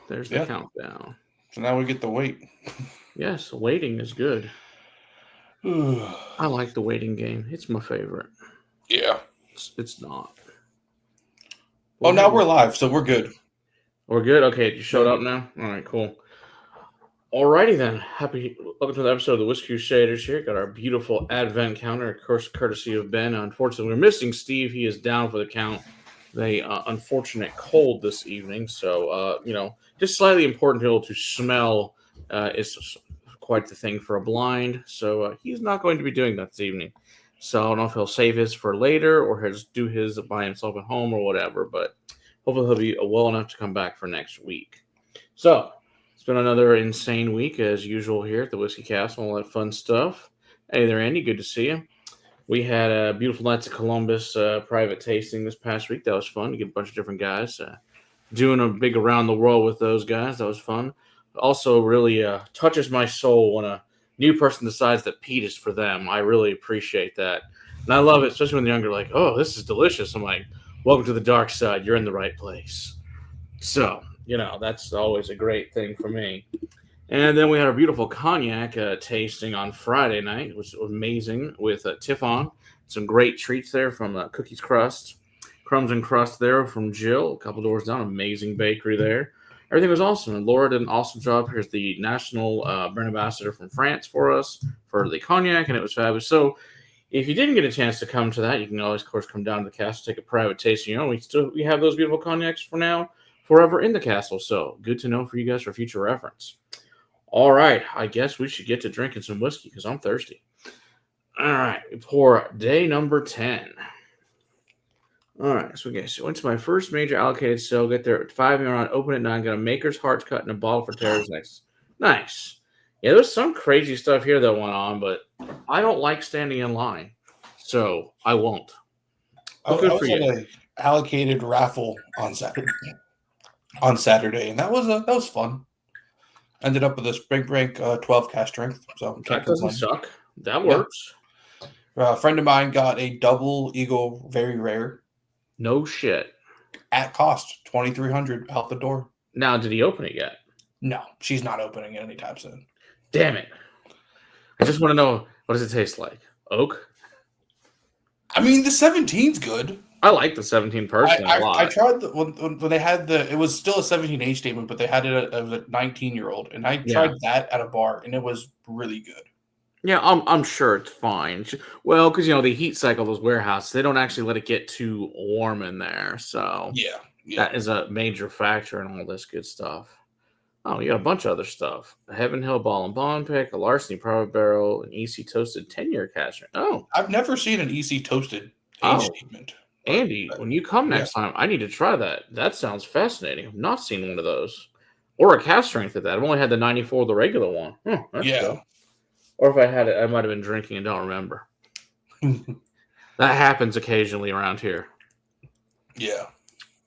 There's the countdown. So now we get to wait. Yes, waiting is good. I like the waiting game. It's my favorite. Yeah. It's not. Oh, now we're live, so we're good. We're good? Okay, you showed up now? All right, cool. Alrighty then. Welcome to the episode of the Whiskey Crusaders here. Got our beautiful advent counter, of course, courtesy of Ben. Unfortunately, we're missing Steve. He is down for the count. The unfortunate cold this evening. So, just slightly important to be able to smell is quite the thing for a blind. So he's not going to be doing that this evening. So I don't know if he'll save his for later or he'll just do his by himself at home or whatever. But hopefully he'll be well enough to come back for next week. So it's been another insane week as usual here at the Whiskey Castle. All that fun stuff. Hey there, Andy. Good to see you. We had a beautiful Nights of Columbus private tasting this past week. That was fun to get a bunch of different guys doing a big around the world with those guys. That was fun. Also, really touches my soul when a new person decides that peat is for them. I really appreciate that. And I love it, especially when the younger like, oh, this is delicious. I'm like, welcome to the dark side. You're in the right place. So, that's always a great thing for me. And then we had a beautiful cognac tasting on Friday night. It was amazing with Tiffon. Some great treats there from Cookies Crust. Crumbs and Crust there from Jill. A couple doors down. Amazing bakery there. Everything was awesome. And Laura did an awesome job. Here's the national brand ambassador from France for us for the cognac, and it was fabulous. So if you didn't get a chance to come to that, you can always, of course, come down to the castle, take a private tasting. We have those beautiful cognacs for now, forever in the castle. So good to know for you guys for future reference. All right, I guess we should get to drinking some whiskey because I'm thirsty. All right, we pour day number 10. All right, so went to my first major allocated sale. Get there at 5 a.m. Open at 9. Got a maker's hearts cut in a bottle for Tara's next. Nice. Yeah, there's some crazy stuff here that went on, but I don't like standing in line, so I won't. I was at an allocated raffle on Saturday, and that was fun. Ended up with a Spring Break 12 cash strength, so that doesn't suck. That works. A friend of mine got a double Eagle Very Rare. No shit. At cost, $2,300 out the door. Now, did he open it yet? No, she's not opening it anytime soon. Damn it! I just want to know, what does it taste like? Oak? I mean, the 17's good. I like the 17 personally a lot. I tried when they had it was still a 17 age statement, but they had it as a 19-year-old, and I tried that at a bar, and it was really good. Yeah, I'm sure it's fine. Well, because the heat cycle, those warehouses, they don't actually let it get too warm in there, so yeah. That is a major factor in all this good stuff. Oh, you got a bunch of other stuff: a Heaven Hill Ball and Bond Pick, a Larceny Private Barrel, an EC Toasted 10-year cash. Oh, I've never seen an EC Toasted age statement. Andy, when you come next time, I need to try that. That sounds fascinating. I've not seen one of those. Or a cast strength of that. I've only had the 94, the regular one. That's cool. Or if I had it, I might have been drinking and don't remember. That happens occasionally around here. Yeah.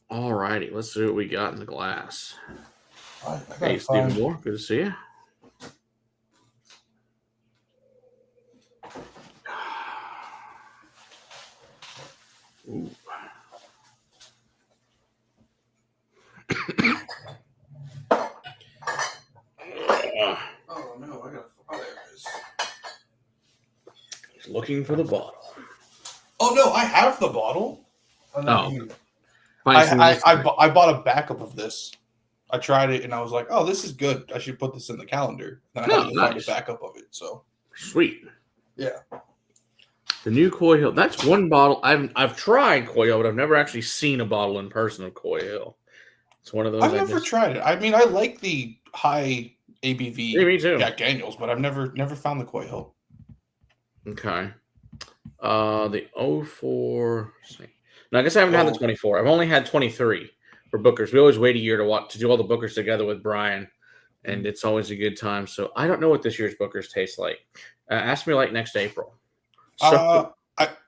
All righty. Let's see what we got in the glass. Hey, Stephen Moore. Good to see you. Ooh. Oh no, I got. Oh, there it is. He's looking for the bottle. Oh no, I have the bottle. Oh. I bought a backup of this. I tried it and I was like, "Oh, this is good. I should put this in the calendar." Then I had to find a backup of it. So sweet. Yeah. The new Coy Hill. That's one bottle. I've tried Coy Hill, but I've never actually seen a bottle in person of Coy Hill. It's one of those. I've never tried it. I mean, I like the high ABV me too. Jack Daniels, but I've never found the Coy Hill. Okay. The 04. No, I guess I haven't had the 24. I've only had 23 for Bookers. We always wait a year to do all the Bookers together with Brian, and it's always a good time. So I don't know what this year's Bookers taste like. Ask me like next April. So,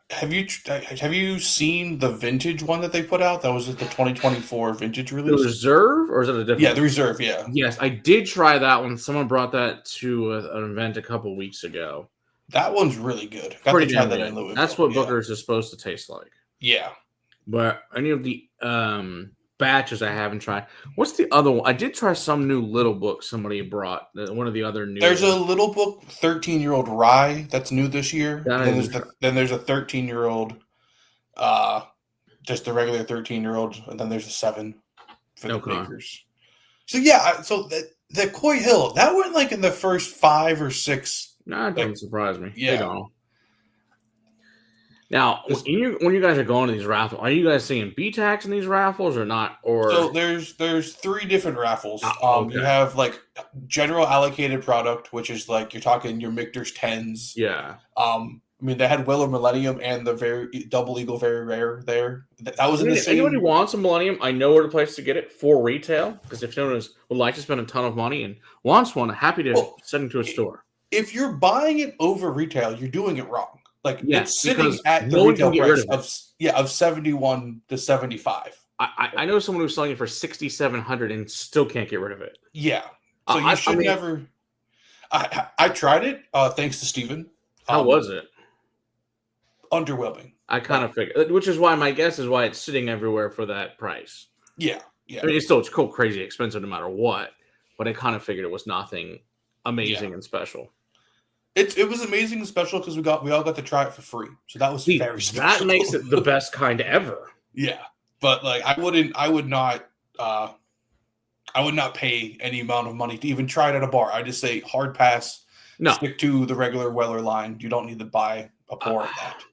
have you seen the vintage one that they put out? That was the 2024 vintage release. The Reserve, or is it a different? Yeah, the Reserve. Yeah. Yes, I did try that one. Someone brought that to an event a couple weeks ago. That one's really good. Pretty damn good. That's what Bookers is supposed to taste like. Yeah. But any of the batches I haven't tried. What's the other one? I did try some new little book somebody brought. One of the other new. There's a little book, 13-year-old rye, that's new this year. Then there's a 13-year-old, just the regular 13-year-old, and then there's a 7 for the bakers. So yeah, so the Coy Hill, that went like in the first 5 or 6. No, it doesn't surprise me. Yeah. They don't. Now, when you guys are going to these raffles, are you guys seeing B-Tax in these raffles or not? Or so there's 3 different raffles. Okay. You have like general allocated product, which is like you're talking your Michter's 10s. Yeah. I mean, they had Weller Millennium and the very Double Eagle Very Rare there. That was in the same. If anybody wants a Millennium, I know where the place to get it for retail. Because if someone would like to spend a ton of money and wants one, happy to send them to a store. If you're buying it over retail, you're doing it wrong. Like it's sitting at the no retail price of $71 to $75. I know someone who's selling it for $6,700 and still can't get rid of it. Yeah, so you should never. I tried it. Thanks to Steven. How was it? Underwhelming. I kind of figured, which is why my guess is why it's sitting everywhere for that price. Yeah. I mean, it's cool, crazy expensive no matter what, but I kind of figured it was nothing amazing and special. It was amazing and special because we all got to try it for free, so that was very special. That makes it the best kind ever. Yeah, but like I would not pay any amount of money to even try it at a bar. I just say hard pass. No, stick to the regular Weller line. You don't need to buy a pour of that.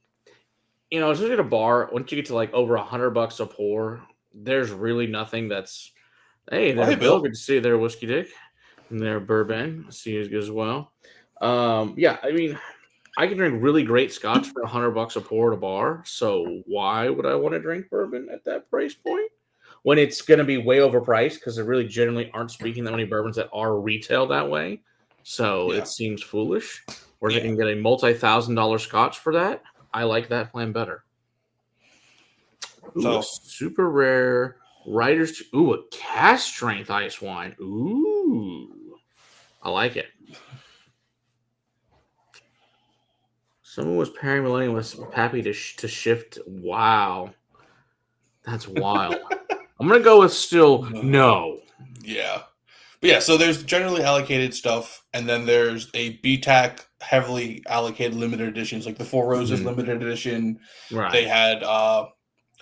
Especially at a bar, once you get to like over $100 a pour, there's really nothing that's. Hey, there's Bill. Good to see you there, Whiskey Dick, and there, Bourbon. See you as well. Yeah, I mean, I can drink really great scotch for $100 a pour at a bar. So why would I want to drink bourbon at that price point when it's going to be way overpriced? Because there really generally aren't speaking that many bourbons that are retail that way. So it seems foolish. Whereas I can get a multi-$1,000 scotch for that. I like that plan better. Ooh, so super rare writers. Ooh, a cask strength ice wine. Ooh, I like it. Someone was pairing Millennium with Pappy to shift. Wow. That's wild. I'm going to go with still no. Yeah. But yeah, so there's generally allocated stuff, and then there's a BTAC heavily allocated limited editions, like the Four Roses limited edition. Right. They had, I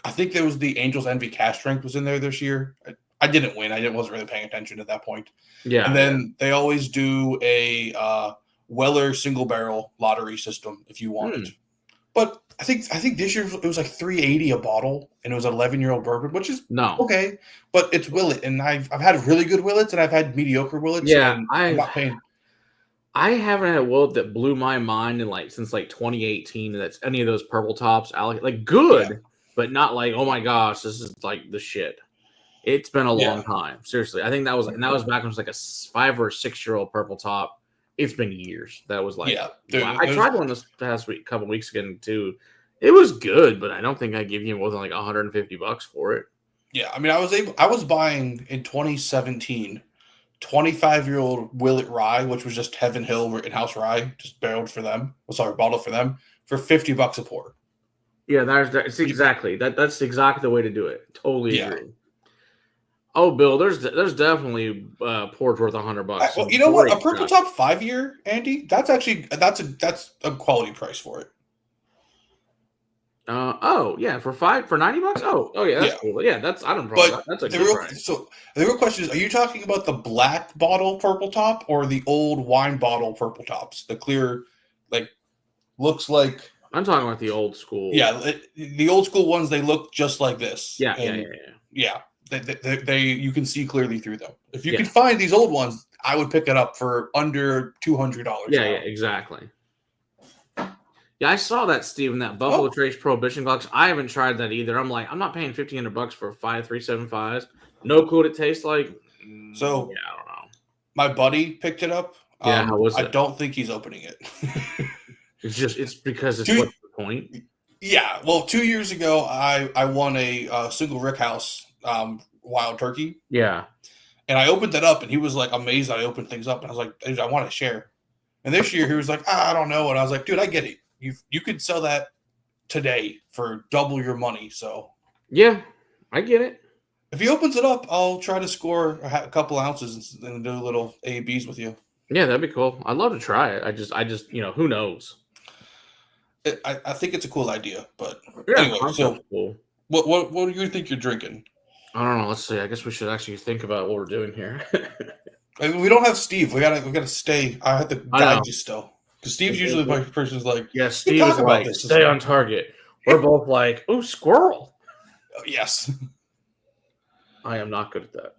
think there was the Angels Envy Cask Strength was in there this year. I didn't win. I wasn't really paying attention at that point. Yeah. And then they always do a Weller single barrel lottery system if you want it. But I think this year it was like $3.80 a bottle, and it was an 11-year-old bourbon, which is okay. But it's Willet, and I've had really good Willets, and I've had mediocre Willets. Yeah, I'm not paying. I haven't had a Willet that blew my mind since 2018. That's any of those purple tops, good, but not like, oh my gosh, this is like the shit. It's been a long time, seriously. I think that was back when it was like a 5 or 6-year-old purple top. It's been years. That was like, wow. I tried one this past week, couple weeks ago too. It was good, but I don't think I give you more than like $150 for it. Yeah, I mean, I was buying in 2017, 25-year-old Willet Rye, which was just Heaven Hill in-house rye, just bottled for them for $50 a pour. Yeah, that's exactly that's exactly the way to do it. Totally agree. Oh, Bill, there's definitely pours worth $100. Well, you know what? A Purple Top 5-year, Andy. That's a quality price for it. For $90. Oh yeah, that's cool. Yeah, that's I don't know. That's a good price. So the real question is: are you talking about the black bottle Purple Top or the old wine bottle Purple Tops? The clear, looks like. I'm talking about the old school. Yeah, the old school ones. They look just like this. Yeah. They you can see clearly through them. If you can find these old ones, I would pick it up for under $200. Yeah, exactly. Yeah, I saw that, Steven, that Buffalo Trace Prohibition box. I haven't tried that either. I'm like, I'm not paying $1,500 for 5 375s. No clue what it tastes like. So yeah, I don't know. My buddy picked it up. Yeah, how was it? I don't think he's opening it. It's because it's what's the point? Yeah, well, 2 years ago, I won a single Rickhouse wild turkey. Yeah. And I opened it up, and he was like amazed that I opened things up. And I was like, dude, I want to share. And this year, he was like, I don't know. And I was like, dude, I get it. You could sell that today for double your money. So yeah, I get it. If he opens it up, I'll try to score a couple ounces and do little A/Bs with you. Yeah, that'd be cool. I'd love to try it. I just, who knows? I think it's a cool idea, but yeah, anyway. So, cool. What do you think you're drinking? I don't know. Let's see. I guess we should actually think about what we're doing here. I mean, we don't have Steve. We gotta stay. I have to guide you still because Steve's usually the person who's like, yeah, Steve is like, stay on target. We're both like, ooh, squirrel. Yes. I am not good at that.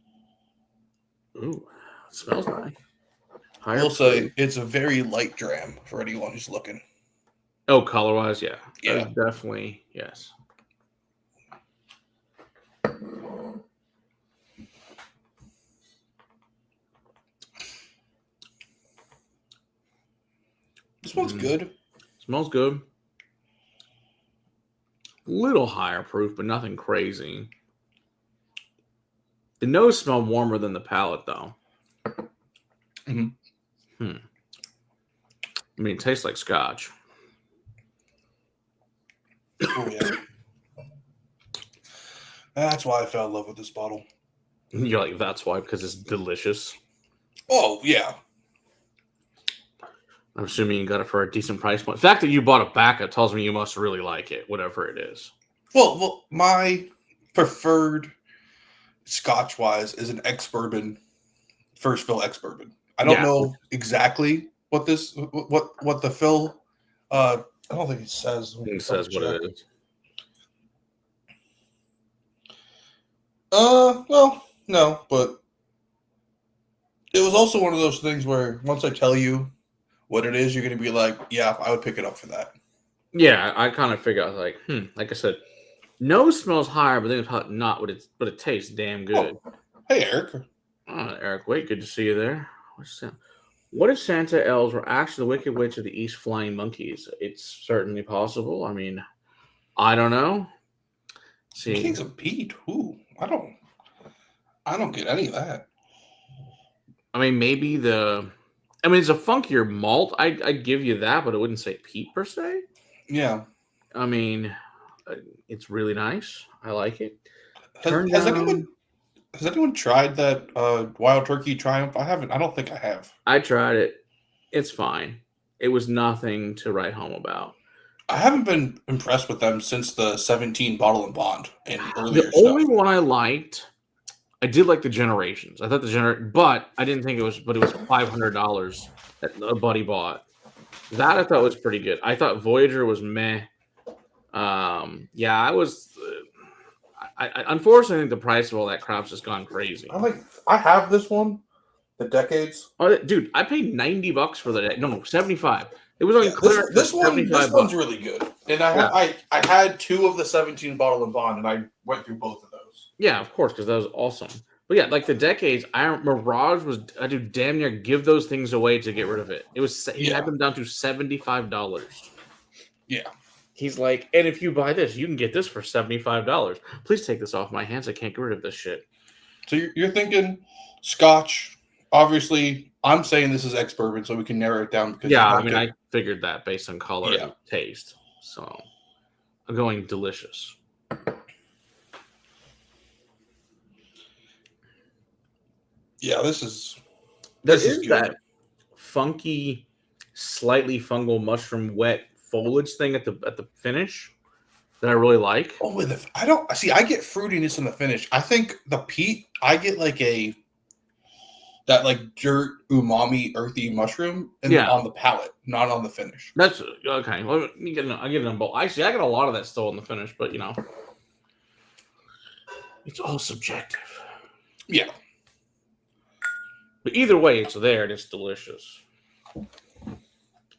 Ooh, it smells nice. I will say it's a very light dram for anyone who's looking. Oh, color-wise, yeah. Yeah. Definitely, yes. This one's good. Smells good. Little higher proof, but nothing crazy. The nose smells warmer than the palate, though. Mm-hmm. I mean, it tastes like scotch. Oh, yeah. That's why I fell in love with this bottle. You're like, that's why, because it's delicious. Oh, yeah. I'm assuming you got it for a decent price point. The fact that you bought it back, it tells me you must really like it, whatever it is. Well, my preferred Scotch-wise is an ex-bourbon, first fill ex-bourbon. I don't know exactly what the fill. I don't think it says. It says what it is. Well, no, but it was also one of those things where once I tell you what it is, you're going to be like, yeah, I would pick it up for that. Yeah, I kind of figured, I was like, like I said, nose smells higher, but then it's not but it tastes damn good. Oh. Hey, Eric. Oh, Eric, wait, good to see you there. What if Santa elves were actually the Wicked Witch of the East flying monkeys? It's certainly possible. I mean, I don't know. See, Kings of Pete. Ooh, I don't get any of that. I mean, maybe it's a funkier malt. I'd give you that, but I wouldn't say peat per se. Yeah. I mean, it's really nice. I like it. Has anyone tried that Wild Turkey Triumph? I haven't. I don't think I have. I tried it. It's fine. It was nothing to write home about. I haven't been impressed with them since the 17 Bottle and Bond and earlier The only one I liked, I did like the Generations. I thought but I didn't think it was. But it was $500 that a buddy bought. That I thought was pretty good. I thought Voyager was meh. Yeah, I was. I unfortunately think the price of all that crap's just gone crazy. I have this one, the Decades. Oh, dude, I paid $90 for that. No, 75. It was on clearance. This one's really good. And I had 2 of the 17 Bottle and Bond, and I went through both of those. Yeah, of course, because that was awesome. But yeah, like the Decades, Mirage I do damn near give those things away to get rid of it. He had them down to $75. Yeah. He's like, and if you buy this, you can get this for $75. Please take this off my hands. I can't get rid of this shit. So you're thinking Scotch. Obviously, I'm saying this is ex-bourbon, so we can narrow it down. Because I figured that based on color and taste. So I'm going delicious. Yeah, this is good. That funky, slightly fungal mushroom wet foliage thing at the finish that I really like. Oh, I get fruitiness in the finish. I think the peat, I get like that dirt umami earthy mushroom on the palate, not on the finish. That's okay. Well, I get it on both. Actually, I got a lot of that still in the finish, but it's all subjective. Yeah. But either way, it's there and it's delicious.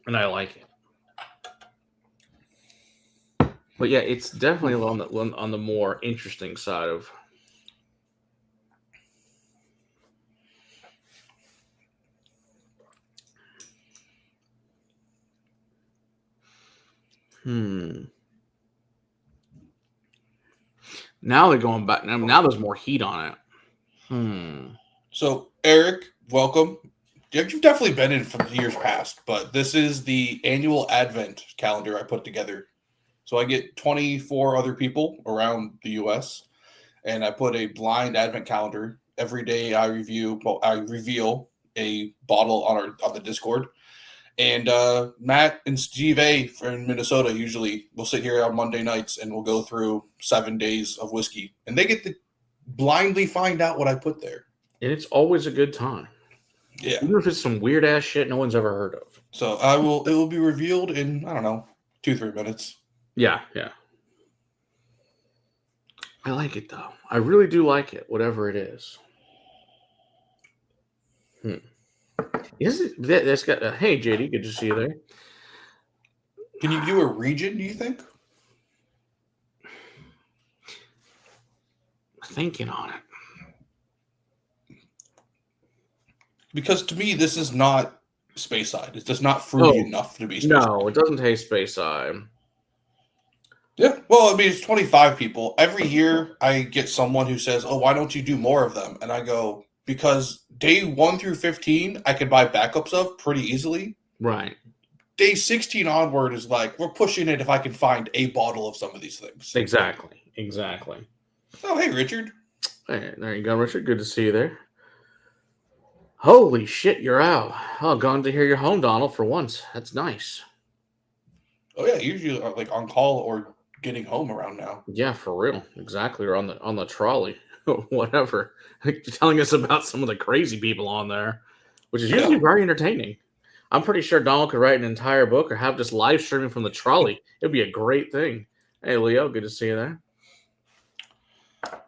And I like it. But yeah, it's definitely on the more interesting side of. Now they're going back. Now there's more heat on it. So, Eric, welcome. You've definitely been in from years past, but this is the annual Advent calendar I put together. So I get 24 other people around the U.S., and I put a blind advent calendar. Every day I reveal a bottle on the Discord. And Matt and Steve A from Minnesota usually will sit here on Monday nights and we'll go through 7 days of whiskey. And they get to blindly find out what I put there. And it's always a good time. Yeah. Even if it's some weird-ass shit no one's ever heard of. So it will be revealed in, I don't know, 2-3 minutes. Yeah. I like it, though. I really do like it, whatever it is. That's got hey JD, good to see you there. Can you do a region, do you think? Thinking on it. Because to me, this is not Speyside. It's just not fruity enough to be Speyside. No, it doesn't taste Speyside. Yeah, well, I mean, it's 25 people. Every year I get someone who says, oh, why don't you do more of them? And I go, because day 1 through 15, I could buy backups of pretty easily. Right. Day 16 onward is like, we're pushing it if I can find a bottle of some of these things. Exactly. Oh, hey, Richard. Hey, there you go, Richard. Good to see you there. Holy shit, you're out. Oh, gone to hear you're home, Donald, for once. That's nice. Oh, yeah, usually like on call or getting home around now. Yeah, for real. Exactly. Or on the trolley. Whatever. Telling us about some of the crazy people on there, which is usually very entertaining. I'm pretty sure Donald could write an entire book or have just live streaming from the trolley. It'd be a great thing. Hey, Leo, good to see you there.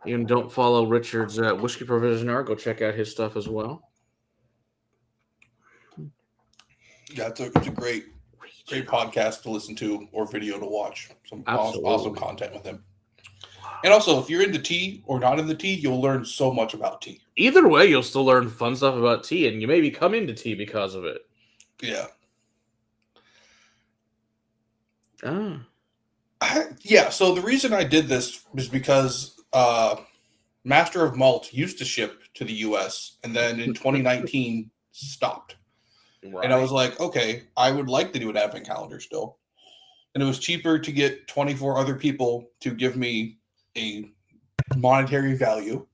And don't follow Richard's Whiskey Provisioner. Go check out his stuff as well. Yeah, it's a great podcast to listen to or video to watch. Some awesome content with him. And also, if you're into tea or not into tea, you'll learn so much about tea. Either way, you'll still learn fun stuff about tea, and you maybe come into tea because of it. Yeah. So the reason I did this was because Master of Malt used to ship to the U.S. and then in 2019 stopped. Right. And I was like, okay, I would like to do an advent calendar still. And it was cheaper to get 24 other people to give me a monetary value.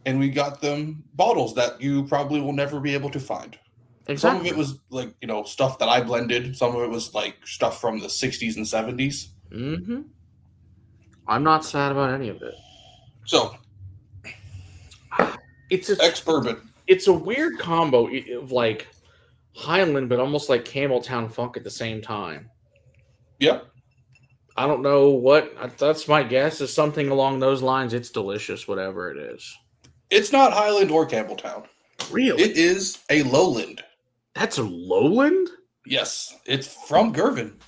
And we got them bottles that you probably will never be able to find. Exactly. Some of it was like, stuff that I blended. Some of it was like stuff from the 60s and 70s. Mm-hmm. I'm not sad about any of it. So, it's ex-bourbon. It's a weird combo of like Highland, but almost like Campbelltown Funk at the same time. Yep. I don't know what. That's my guess. Is something along those lines. It's delicious, whatever it is. It's not Highland or Campbelltown. Really? It is a lowland. That's a lowland? Yes. It's from Girvan.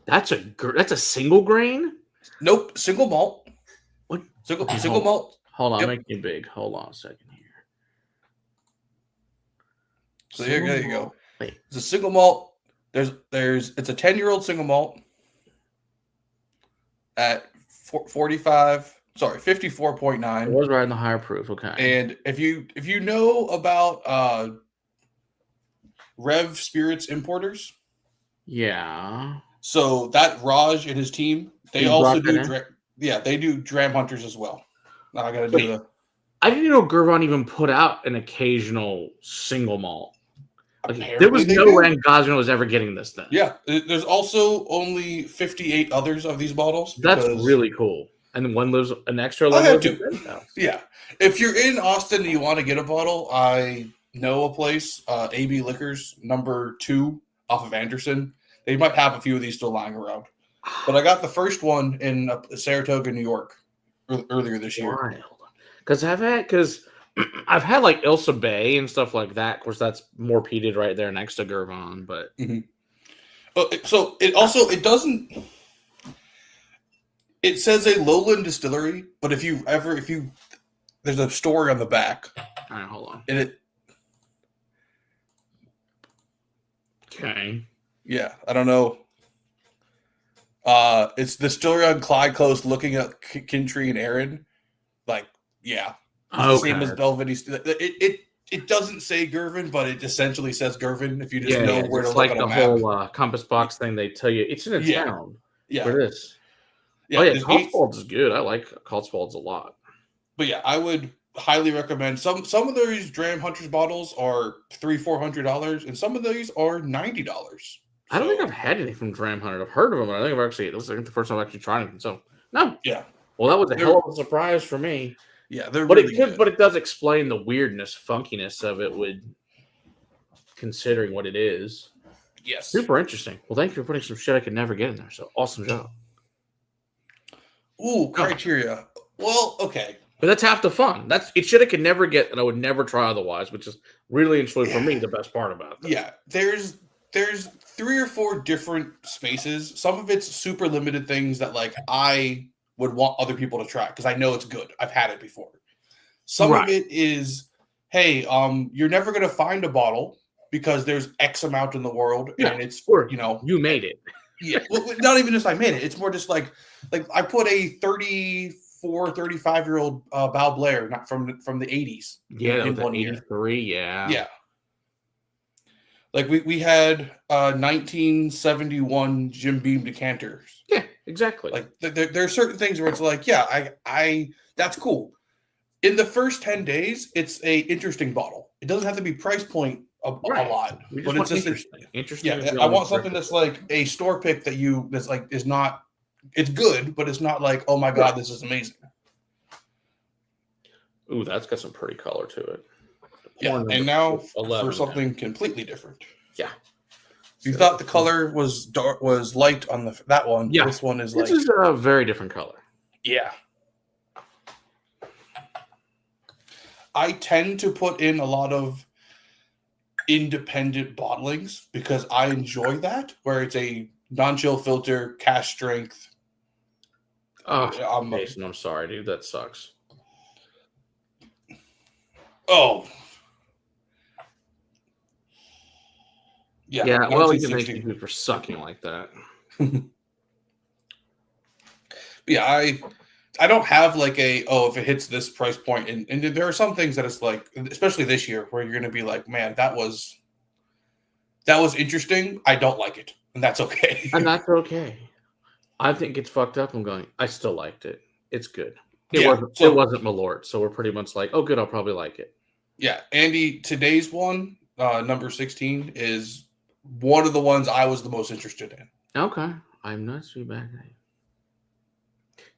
That's a single grain? Nope. Single malt. What? Single malt. Hold on. Yep. Make it big. Hold on a second here. So there you go. Wait. It's a single malt. It's a 10-year-old single malt at 54.9. It was right in the higher proof. Okay. And if you know about Rev Spirits Importers, yeah. So that Raj and his team, they also do. They do Dram Hunters as well. Now I got to do the. I didn't know Girvan even put out an occasional single malt. Like, there was no way Gosnell was ever getting this then. Yeah, there's also only 58 others of these bottles. That's really cool. And then one lives an extra level. Yeah. If you're in Austin and you want to get a bottle, I know a place, AB Liquors, number 2 off of Anderson. They might have a few of these still lying around. But I got the first one in Saratoga, New York, earlier this year. Wild. Because I've had like Ilsa Bay and stuff like that. Of course, that's more peated right there next to Girvan. But so it doesn't. It says a lowland distillery, but if you there's a story on the back. All right, hold on. Okay. Yeah, I don't know. It's the distillery on Clyde Coast, looking at Kintree and Aaron. Like, yeah. The same as Belvedere. It doesn't say Girvan, but it essentially says Girvan if you just know where to look like on the a map. whole compass box thing. They tell you it's in a town. Yeah. Where it is. Yeah, Cotswolds is good. I like Cotswolds a lot. But yeah, I would highly recommend some of those Dram Hunters bottles are $300-$400, and some of these are $90. I don't think I've had anything from Dram Hunter. I've heard of them, but I think I've actually, it was like the first time I've actually tried them. So, no. Yeah. Well, that was a hell of a surprise for me. Yeah, they're but really good. But it does explain the weirdness, funkiness of it with considering what it is. Yes. Super interesting. Well, thank you for putting some shit I could never get in there. So, awesome job. Ooh, criteria. Well, okay. But that's half the fun. It's shit I could never get and I would never try otherwise, which is really and truly for me the best part about it. Yeah, there's 3 or 4 different spaces. Some of it's super limited things that like I would want other people to try because I know it's good. I've had it before. Some of it is, hey, you're never gonna find a bottle because therethere's X amount in the world, and it's you made it. Yeah, well, not even just I made it. It's more just like I put a 34, 35-year-old Bal Blair, not from the 80s. Yeah, in 1 83. Yeah. Yeah. Like we had 1971 Jim Beam decanters. Yeah, exactly. Like there are certain things where it's like, yeah, I that's cool. In the first 10 days, it's a interesting bottle. It doesn't have to be price point a lot, but it's just interesting. Yeah, I want something that's like a store pick that's like is not. It's good, but it's not like, oh my god, this is amazing. Ooh, that's got some pretty color to it. Yeah, and now for something completely different. Yeah. If you thought the color was light on that one, this one is light. This is a very different color. Yeah. I tend to put in a lot of independent bottlings because I enjoy that, where it's a non-chill filter, cask strength. Oh, Jason, I'm sorry, dude. That sucks. Oh. Yeah, well, we can thank you for sucking like that. Yeah, I don't have like if it hits this price point, and there are some things that it's like, especially this year, where you're going to be like, man, that was interesting. I don't like it, and that's okay. And that's okay. I think it's fucked up. I'm going, I still liked it. It's good. It wasn't Malort, so we're pretty much like, oh, good, I'll probably like it. Yeah, Andy, today's one, number 16, is one of the ones I was the most interested in. Okay, I'm not too bad.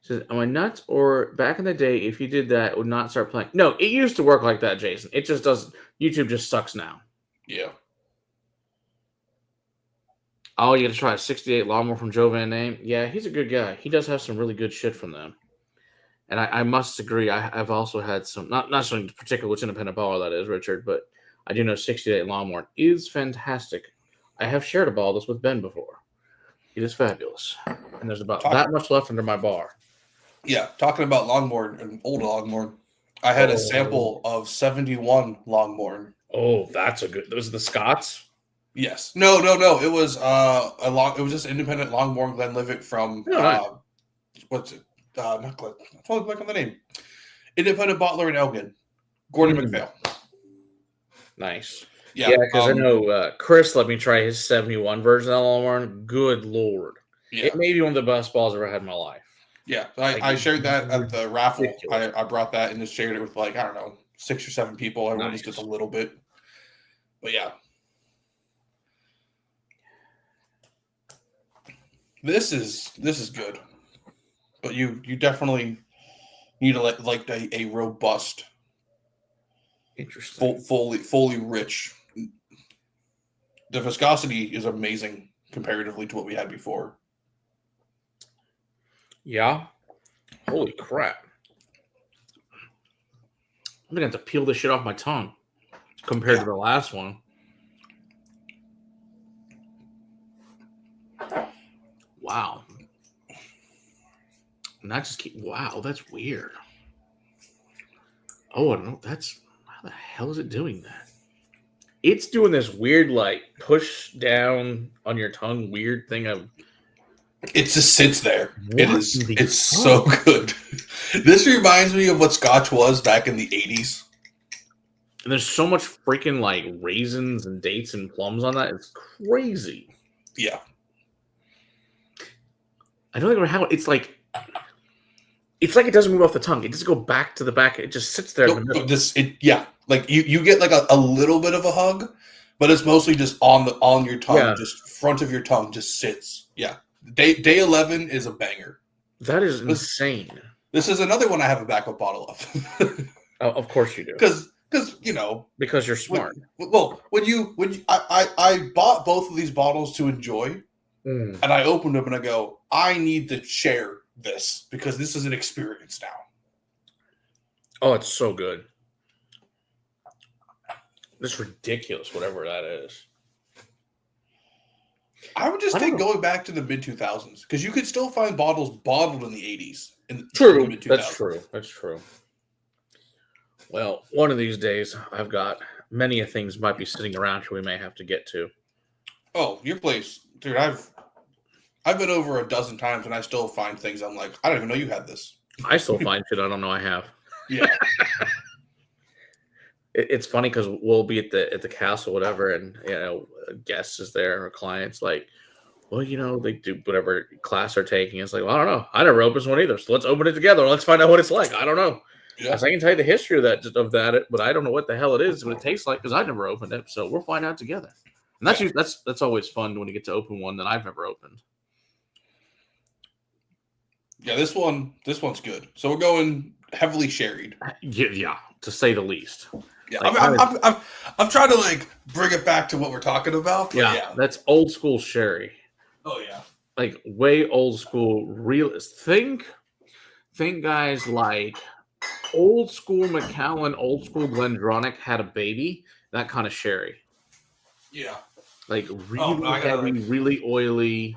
Says, am I nuts? Or back in the day, if you did that, it would not start playing. No, it used to work like that, Jason. It just doesn't. YouTube just sucks now. Yeah. Oh, you got to try a 68 Lawnmower from Joe Van Dam. Yeah, he's a good guy. He does have some really good shit from them. And I must agree, I've also had some, not something particular which independent bottle that is, Richard, but I do know 68 Lawnmower is fantastic. I have shared a bottle this with Ben before. It is fabulous. And there's about that much left under my bar. Yeah, talking about Longmorn, an old Longmorn. I had a sample of 71 Longmorn. Oh, that's a good. Those are the Scots? Yes. No. It was it was just independent Longmorn Glenlivet from what's it? Not Glen. I'm totally blank on the name. Independent bottler in Elgin, Gordon McPhail. Nice. Yeah, because I know Chris let me try his 71 version of Longmorn. Good Lord. Yeah. It may be one of the best balls I've ever had in my life. Yeah, I shared that at the raffle. I brought that and just shared it with 6 or 7 people. Everyone just gets a little bit. But yeah. This is good. But you definitely need a robust, interesting, fully rich. The viscosity is amazing comparatively to what we had before. Yeah. Holy crap. I'm going to have to peel this shit off my tongue compared to the last one. Wow. Not just wow, that's weird. Oh, I don't know. How the hell is it doing that? It's doing this weird, push down on your tongue weird thing of. It just sits there. It's so good. This reminds me of what Scotch was back in the 80s. And there's so much freaking raisins and dates and plums on that. It's crazy. Yeah. I don't think how it's It's like it doesn't move off the tongue. It doesn't go back to the back. It just sits there in the middle. Like you get like a little bit of a hug, but it's mostly just on your tongue, just front of your tongue, just sits. Yeah. Day 11 is a banger. That is insane. This is another one I have a backup bottle of. Oh, of course you do. Because because you're smart. I bought both of these bottles to enjoy, and I opened them and I go, I need to share this because this is an experience now. Oh, it's so good. It's ridiculous, whatever that is. I would just think going back to the mid 2000s because you could still find bottles bottled in the 80s. True, that's true. That's true. Well, one of these days, I've got many of things might be sitting around here we may have to get to. Oh, your place, dude! I've been over a dozen times and I still find things. I'm like, I don't even know you had this. I still find shit I don't know I have. Yeah. It's funny because we'll be at the castle, whatever, and guests is there or clients like, well, they do whatever class they're taking. It's like, well, I don't know. I never opened one either, so let's open it together. Let's find out what it's like. I don't know. Yeah. I can tell you the history of that, but I don't know what the hell it is, what it tastes like because I've never opened it. So we'll find out together. And that's always fun when you get to open one that I've never opened. Yeah, this one's good. So we're going heavily sherried. Yeah, to say the least. Yeah, like, I'm trying to like bring it back to what we're talking about. Yeah, that's old school sherry. Oh yeah, like way old school. Think guys like old school Macallan, old school Glendronach had a baby. That kind of sherry. Yeah, like really heavy, really oily.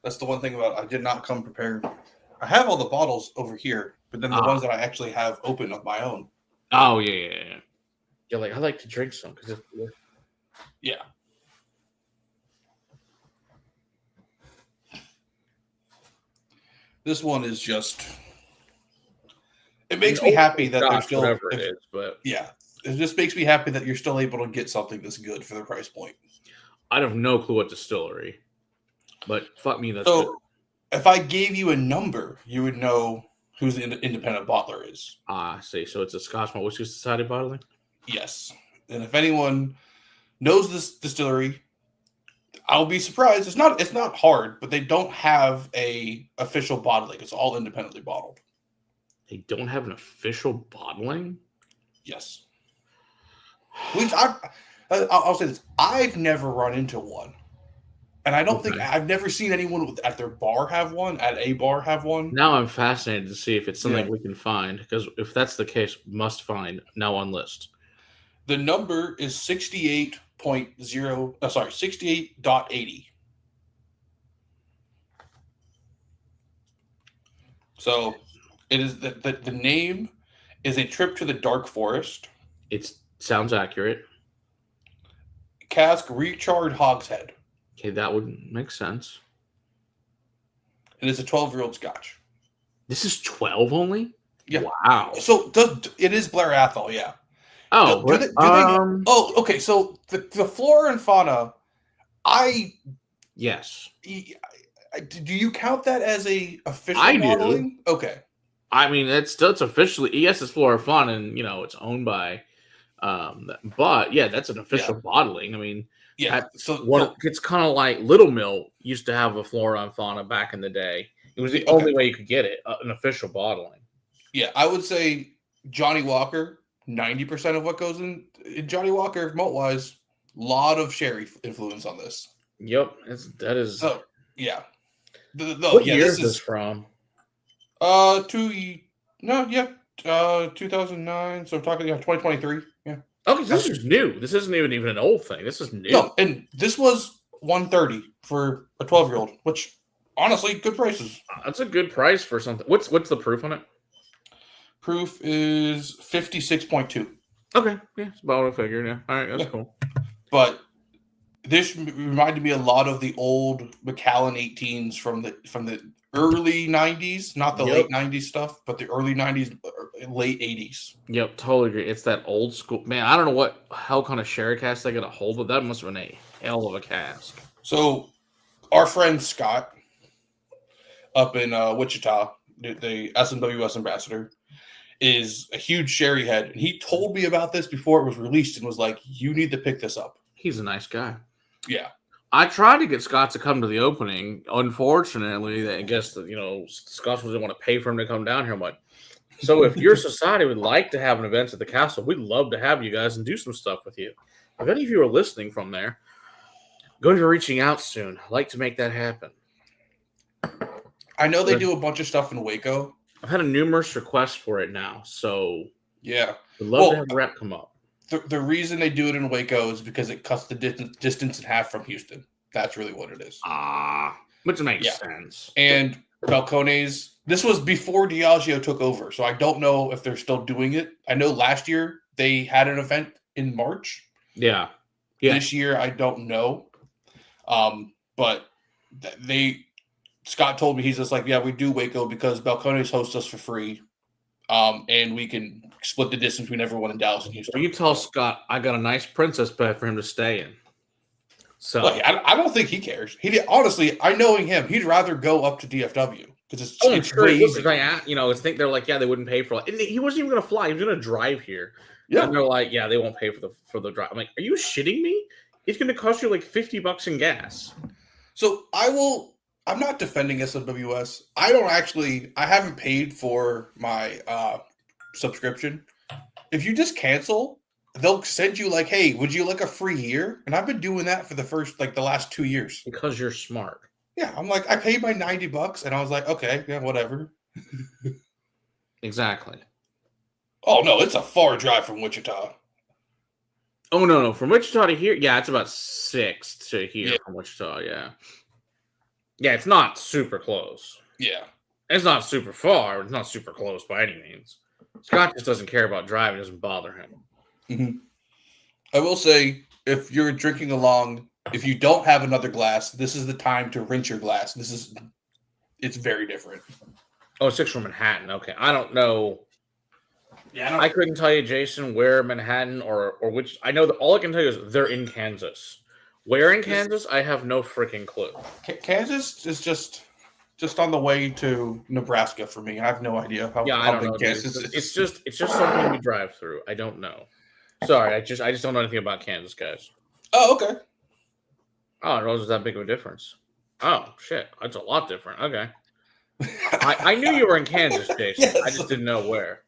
That's the one thing about I did not come prepared. I have all the bottles over here, but then the ones that I actually have open of my own. Oh yeah. You're like, I like to drink some because yeah. This one is just. It makes me happy that they're still whatever it is, but yeah, it just makes me happy that you're still able to get something that's good for the price point. I have no clue what distillery, but fuck me, that's so. Good. If I gave you a number, you would know who the independent bottler is. I see. So it's a Scotch Malt Whiskey Society bottling? Yes. And if anyone knows this distillery, I'll be surprised. It's not hard, but they don't have a official bottling. It's all independently bottled. They don't have an official bottling? Yes. Which I'll say this. I've never run into one. And I don't think I've never seen anyone at their bar have one, at a bar have one. Now I'm fascinated to see if it's something we can find, because if that's the case, must find now on list. The number is 68.80. So it is the name is A Trip to the Dark Forest. It sounds accurate. Cask recharred hogshead. Okay, that would make sense. It is a 12-year-old Scotch. This is 12 only? Yeah. Wow. So it is Blair Athol, yeah. Oh, okay. So the flora and fauna, yes. Do you count that as a official bottling? Do. Okay. I mean, it's officially, yes, it's flora and fauna, and it's owned by, but yeah, that's an official bottling. I mean. Yeah, it's kind of like Little Mill used to have a flora and fauna back in the day. It was the only way you could get it, an official bottling. Yeah, I would say Johnny Walker, 90% of what goes in Johnny Walker malt-wise, lot of sherry influence on this. Yep, that is. So yeah, what year is this from? 2009. So I'm talking 2023. Yeah. Okay, this is new. This isn't even an old thing. This is new. No, and this was $130 for a 12-year-old, which honestly, good prices. That's a good price for something. What's the proof on it? Proof is 56.2. Okay, yeah, it's about what I figured. Yeah, all right, that's cool. But this reminded me a lot of the old Macallan 18s from the early 90s, not the late 90s stuff, but the early 90s, late 80s. Yep, totally agree. It's that old school. Man, I don't know what hell kind of sherry cask they got a hold of. That must have been a hell of a cask. So our friend Scott up in Wichita, the SMWS ambassador, is a huge sherry head, and he told me about this before it was released and was like, "You need to pick this up." He's a nice guy. Yeah. I tried to get Scott to come to the opening. Unfortunately, I guess that Scott didn't want to pay for him to come down here much. So if your society would like to have an event at the castle, we'd love to have you guys and do some stuff with you. If any of you are listening from there, going to be reaching out soon. I'd like to make that happen. I know they do a bunch of stuff in Waco. I've had numerous requests for it now, so yeah, we'd love to have a rep come up. The reason they do it in Waco is because it cuts the distance in half from Houston. That's really what it is. Which makes sense. And Balcones, this was before Diageo took over, so I don't know if they're still doing it. I know last year they had an event in March. Yeah. This year, I don't know. But Scott told me, he's just like, yeah, we do Waco because Balcones hosts us for free. And we can split the distance between everyone in Dallas and Houston. Well, you tell Scott I got a nice princess bed for him to stay in. So I don't think he cares. Honestly, I knowing him, he'd rather go up to DFW because it's sure. way easy. I think they're like, yeah, they wouldn't pay for it. And he wasn't even going to fly. He was going to drive here. Yeah, and they're like, yeah, they won't pay for the drive. I'm like, are you shitting me? It's going to cost you like $50 in gas. So I'm not defending SMWS. I haven't paid for my subscription. If you just cancel, they'll send you like, hey, would you like a free year? And I've been doing that for the last 2 years. Because you're smart. Yeah, I'm like, I paid my $90 and I was like, okay, yeah, whatever. Exactly. Oh no, it's a far drive from Wichita. Oh no, from Wichita to here, yeah, it's about 6 to here from Wichita, yeah. Yeah, it's not super close. Yeah. It's not super far. It's not super close by any means. Scott just doesn't care about driving. It doesn't bother him. Mm-hmm. I will say, if you're drinking along, if you don't have another glass, this is the time to rinse your glass. It's very different. Oh, 6 from Manhattan. Okay. I don't know. Yeah, I couldn't tell you, Jason, where Manhattan or which. I know that all I can tell you is they're in Kansas. Where in Kansas? I have no freaking clue. Kansas is just on the way to Nebraska for me. I have no idea how big Kansas is. It's just something we drive through. I don't know. Sorry, I just don't know anything about Kansas, guys. Oh, okay. Oh, I was that big of a difference. Oh, shit. That's a lot different. Okay. I knew you were in Kansas, Jason. Yes. I just didn't know where.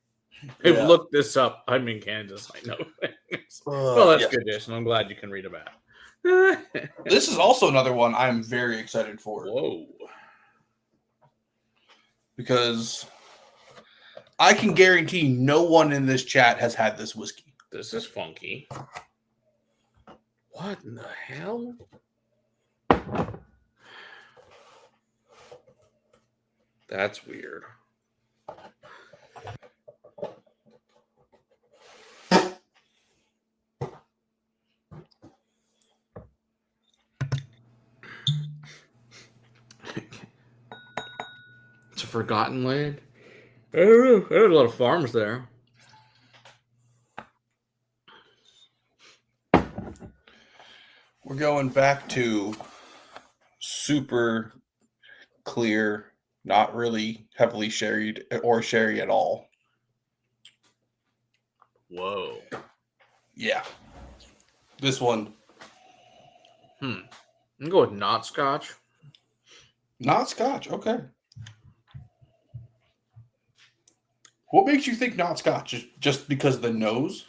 I've looked this up. I'm in Kansas. I know things. Well, that's good, Jason. I'm glad you can read about it. This is also another one I'm very excited for. Whoa. Because I can guarantee no one in this chat has had this whiskey. This is funky. What in the hell? That's weird. It's a forgotten land. I don't know. There's a lot of farms there. We're going back to super clear, not really heavily sherried or sherry at all. Whoa. Yeah. This one. I'm going to go with not Scotch. Not Scotch. Okay. What makes you think not Scotch? Just because of the nose?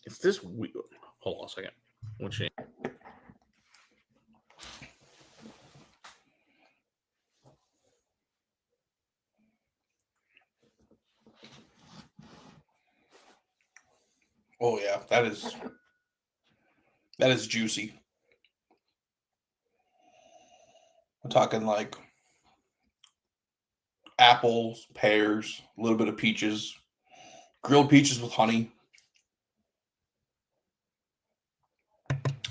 Is this weird? Hold on a second. What's your name? Oh yeah, that is juicy. I'm talking like apples, pears, a little bit of peaches, grilled peaches with honey.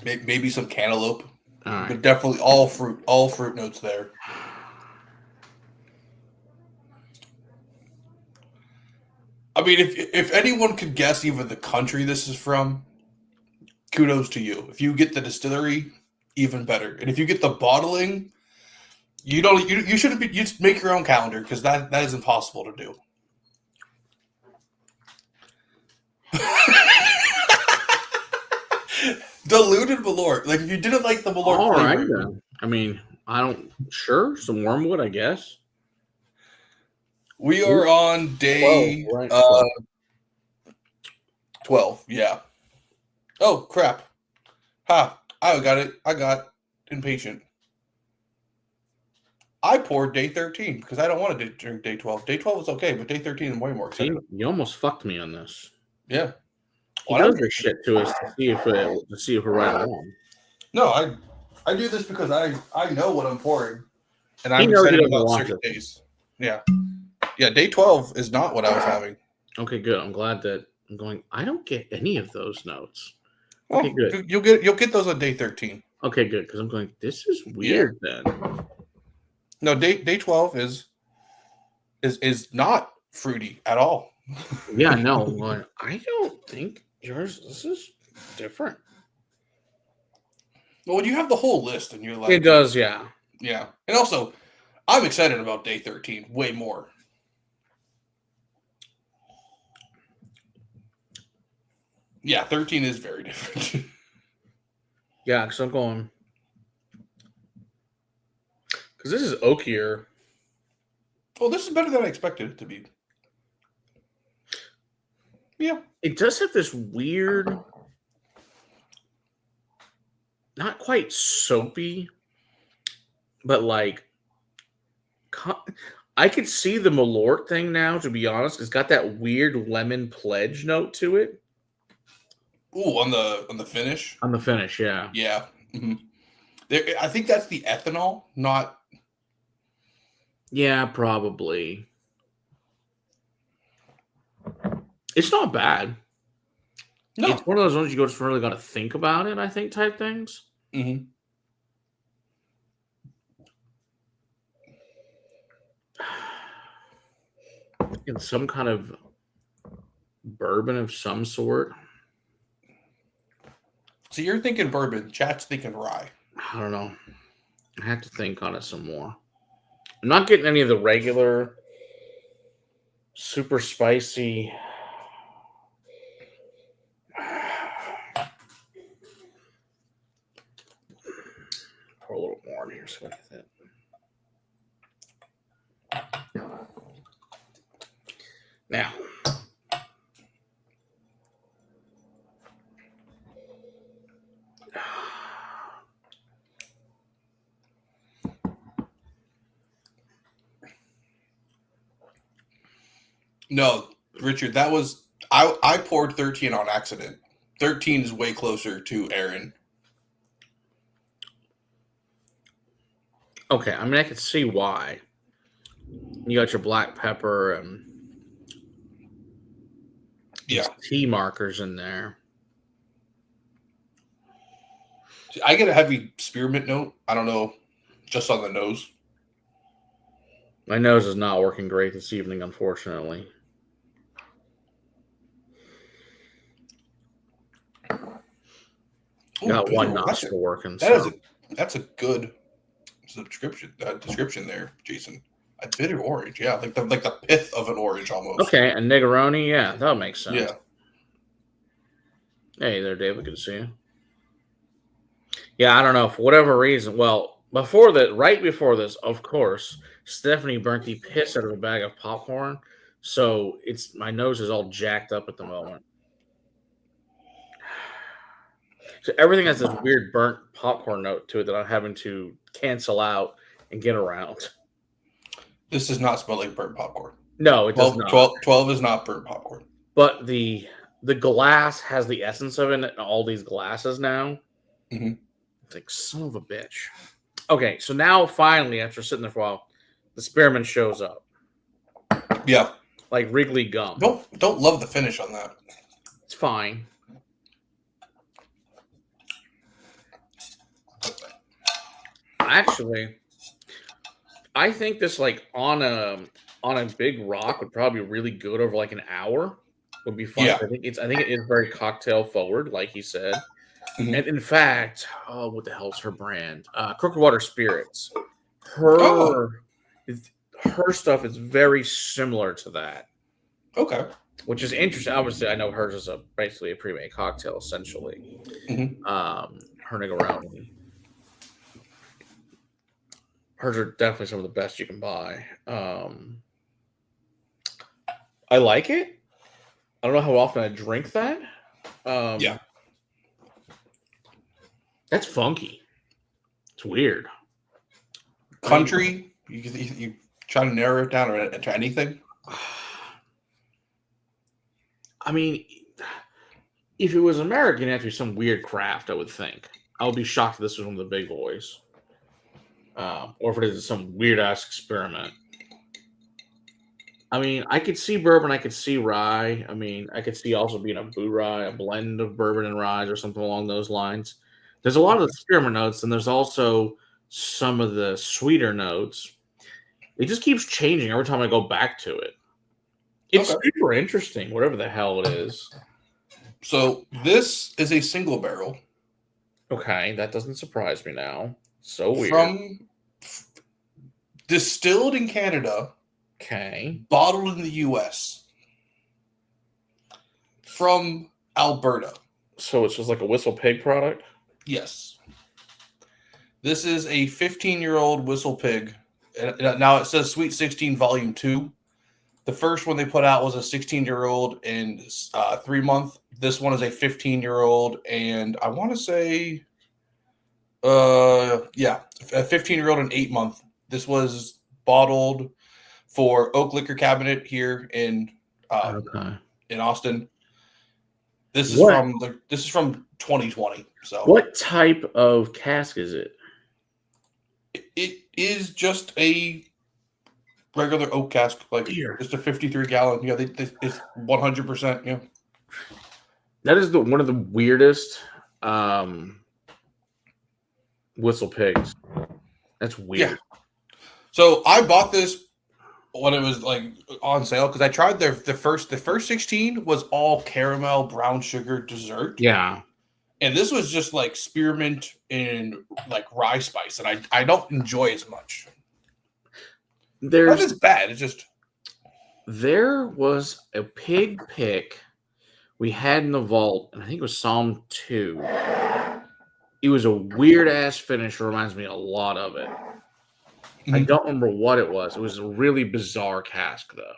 Maybe some cantaloupe, right. But definitely all fruit notes there. I mean, if anyone could guess even the country this is from, kudos to you. If you get the distillery, even better. And if you get the bottling, You don't. You shouldn't be. You just make your own calendar because that is impossible to do. Diluted Malort. Like if you didn't like the Malort flavor. Right, then. I mean, I don't. Sure, some wormwood, I guess. We are on day 12, right? 12. Yeah. Oh crap! Ha! I got it. I got impatient. I poured day 13 because I don't want to drink day 12. Day 12 is okay, but day 13 is way more exciting. You almost fucked me on this. Yeah. He does this shit to us to see if we're right along. No, I do this because I know what I'm pouring, and I'm excited about certain days. Yeah. Yeah, day 12 is not what I was having. Okay, good. I'm glad that I'm going. I don't get any of those notes. Well, okay, good. You'll get those on day 13. Okay, good. Because I'm going. This is weird. Then. No, day 12 is not fruity at all. Yeah, no. I don't think yours. This is different. Well, when you have the whole list and you're like, it does, yeah, yeah. And also, I'm excited about day 13 way more. Yeah, 13 is very different. Yeah, because I'm going. Because this is oakier. Well, this is better than I expected it to be. Yeah. It does have this weird, not quite soapy, but like, I could see the Malort thing now, to be honest. It's got that weird lemon pledge note to it. Ooh, on the finish? On the finish, yeah. Yeah. Mm-hmm. I think that's the ethanol, not... Yeah, probably. It's not bad. No. It's one of those ones you just really got to think about it, I think, type things. Mm-hmm. In some kind of bourbon of some sort. So you're thinking bourbon, chat's thinking rye. I don't know. I have to think on it some more. I'm not getting any of the regular super spicy. Pour a little more in here so I can. Now, no, Richard, that was I poured 13 on accident. 13 is way closer to Aaron. Okay, I mean I can see why. You got your black pepper and tea markers in there. I get a heavy spearmint note. I don't know, just on the nose. My nose is not working great this evening, unfortunately. Ooh, got one nostril working. That's a good description there, Jason. A bitter orange, yeah, like the pith of an orange almost. Okay, a Negroni, yeah, that makes sense. Yeah. Hey there, David. Good to see you. Yeah, I don't know, for whatever reason. Well, right before this, of course, Stephanie burnt the piss out of a bag of popcorn, so my nose is all jacked up at the moment. So everything has this weird burnt popcorn note to it that I'm having to cancel out and get around. This does not smell like burnt popcorn. No, it does not. 12 is not burnt popcorn. But the glass has the essence of it in all these glasses now. Mm-hmm. It's like, son of a bitch. Okay, so now finally, after sitting there for a while, the spearmint shows up. Yeah. Like Wrigley gum. Don't love the finish on that. It's fine. Actually, I think this on a big rock would probably be really good over like an hour. Would be fun. Yeah. I think it is very cocktail forward, like he said. Mm-hmm. And in fact, what the hell's her brand? Crooked Water Spirits her stuff is very similar to that. Okay. Which is interesting. Obviously, I know hers is basically a pre-made cocktail, essentially. Mm-hmm. Her Negroni. Hers are definitely some of the best you can buy. I like it. I don't know how often I drink that. Yeah. That's funky. It's weird. Country, you try to narrow it down to anything? I mean, if it was American, it'd have to be some weird craft, I would think. I would be shocked if this was one of the big boys. Or if it is some weird-ass experiment. I mean, I could see bourbon, I could see rye. I mean, I could see also being a boot rye, a blend of bourbon and rye or something along those lines. There's a lot of the spearmint notes, and there's also some of the sweeter notes. It just keeps changing every time I go back to it. It's super interesting, whatever the hell it is. So this is a single barrel. Okay, that doesn't surprise me now. So weird. From distilled in Canada. Okay. Bottled in the U.S. From Alberta. So it's just like a Whistle Pig product? Yes. This is a 15-year-old Whistle Pig. Now it says Sweet 16 Volume 2. The first one they put out was a 16-year-old and 3-month. This one is a 15-year-old, and I want to say, a 15-year-old and 8-month. This was bottled for Oak Liquor Cabinet here in Austin. This is from 2020. So what type of cask is it? It is just a regular oak cask, like just a 53 gallon. Yeah, it's 100%. Yeah, that is one of the weirdest Whistle Pigs. That's weird. Yeah. So I bought this when it was like on sale because I tried the first 16 was all caramel brown sugar dessert. Yeah. And this was just like spearmint and like rye spice, and I don't enjoy as much. That is bad. It's just there was a pig pick we had in the vault, and I think it was Psalm 2. It was a weird ass finish. It reminds me a lot of it. Mm-hmm. I don't remember what it was. It was a really bizarre cask though.